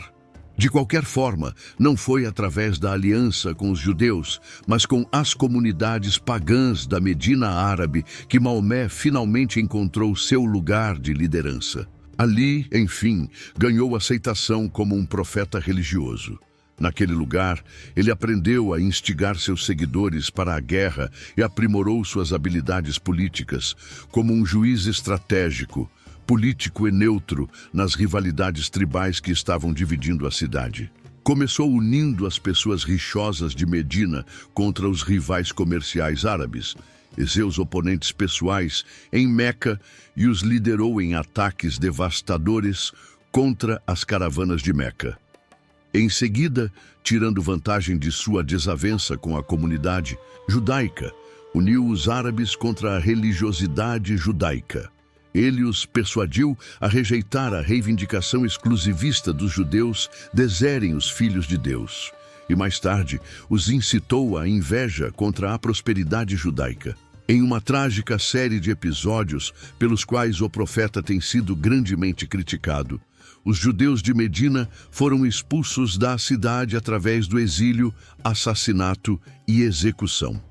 De qualquer forma, não foi através da aliança com os judeus, mas com as comunidades pagãs da Medina Árabe que Maomé finalmente encontrou seu lugar de liderança. Ali, enfim, ganhou aceitação como um profeta religioso. Naquele lugar, ele aprendeu a instigar seus seguidores para a guerra e aprimorou suas habilidades políticas como um juiz estratégico, político e neutro nas rivalidades tribais que estavam dividindo a cidade. Começou unindo as pessoas rixosas de Medina contra os rivais comerciais árabes e seus oponentes pessoais em Meca e os liderou em ataques devastadores contra as caravanas de Meca. Em seguida, tirando vantagem de sua desavença com a comunidade judaica, uniu os árabes contra a religiosidade judaica. Ele os persuadiu a rejeitar a reivindicação exclusivista dos judeus de serem os filhos de Deus. E mais tarde, os incitou à inveja contra a prosperidade judaica. Em uma trágica série de episódios pelos quais o profeta tem sido grandemente criticado, os judeus de Medina foram expulsos da cidade através do exílio, assassinato e execução.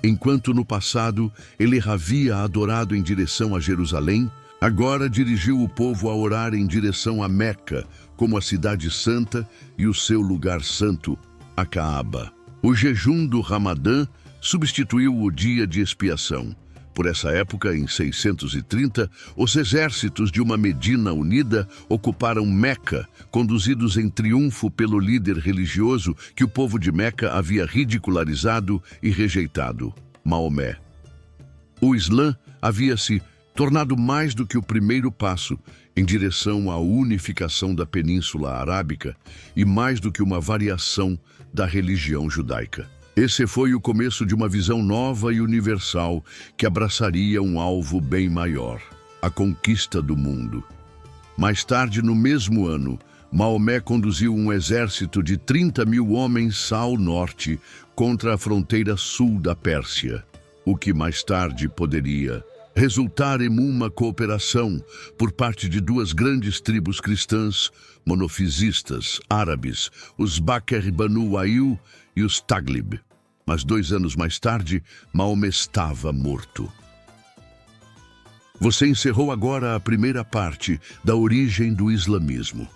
Enquanto no passado ele havia adorado em direção a Jerusalém, Agora dirigiu o povo a orar em direção a Meca, como a cidade santa e o seu lugar santo, a Caaba. O jejum do Ramadã substituiu o dia de expiação. Por essa época, em 630, os exércitos de uma Medina unida ocuparam Meca, conduzidos em triunfo pelo líder religioso que o povo de Meca havia ridicularizado e rejeitado, Maomé. O Islã havia se tornado mais do que o primeiro passo em direção à unificação da Península Arábica e mais do que uma variação da religião judaica. Esse foi o começo de uma visão nova e universal que abraçaria um alvo bem maior, a conquista do mundo. Mais tarde, no mesmo ano, Maomé conduziu um exército de 30.000 homens ao norte contra a fronteira sul da Pérsia, o que mais tarde poderia resultar em uma cooperação por parte de duas grandes tribos cristãs monofisistas árabes, os Bakr Banu Ail e os Taglib. Mas 2 anos mais tarde, Maomé estava morto. Você encerrou agora a primeira parte da origem do islamismo.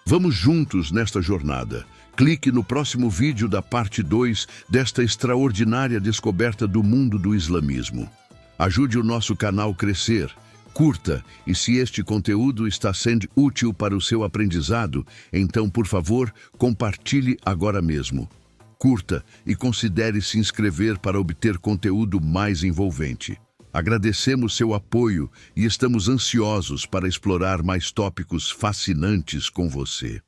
Vamos juntos nesta jornada. Clique no próximo vídeo da parte 2 desta extraordinária descoberta do mundo do islamismo. Ajude o nosso canal a crescer, curta, e se este conteúdo está sendo útil para o seu aprendizado, então, por favor, compartilhe agora mesmo. Curta e considere se inscrever para obter conteúdo mais envolvente. Agradecemos seu apoio e estamos ansiosos para explorar mais tópicos fascinantes com você.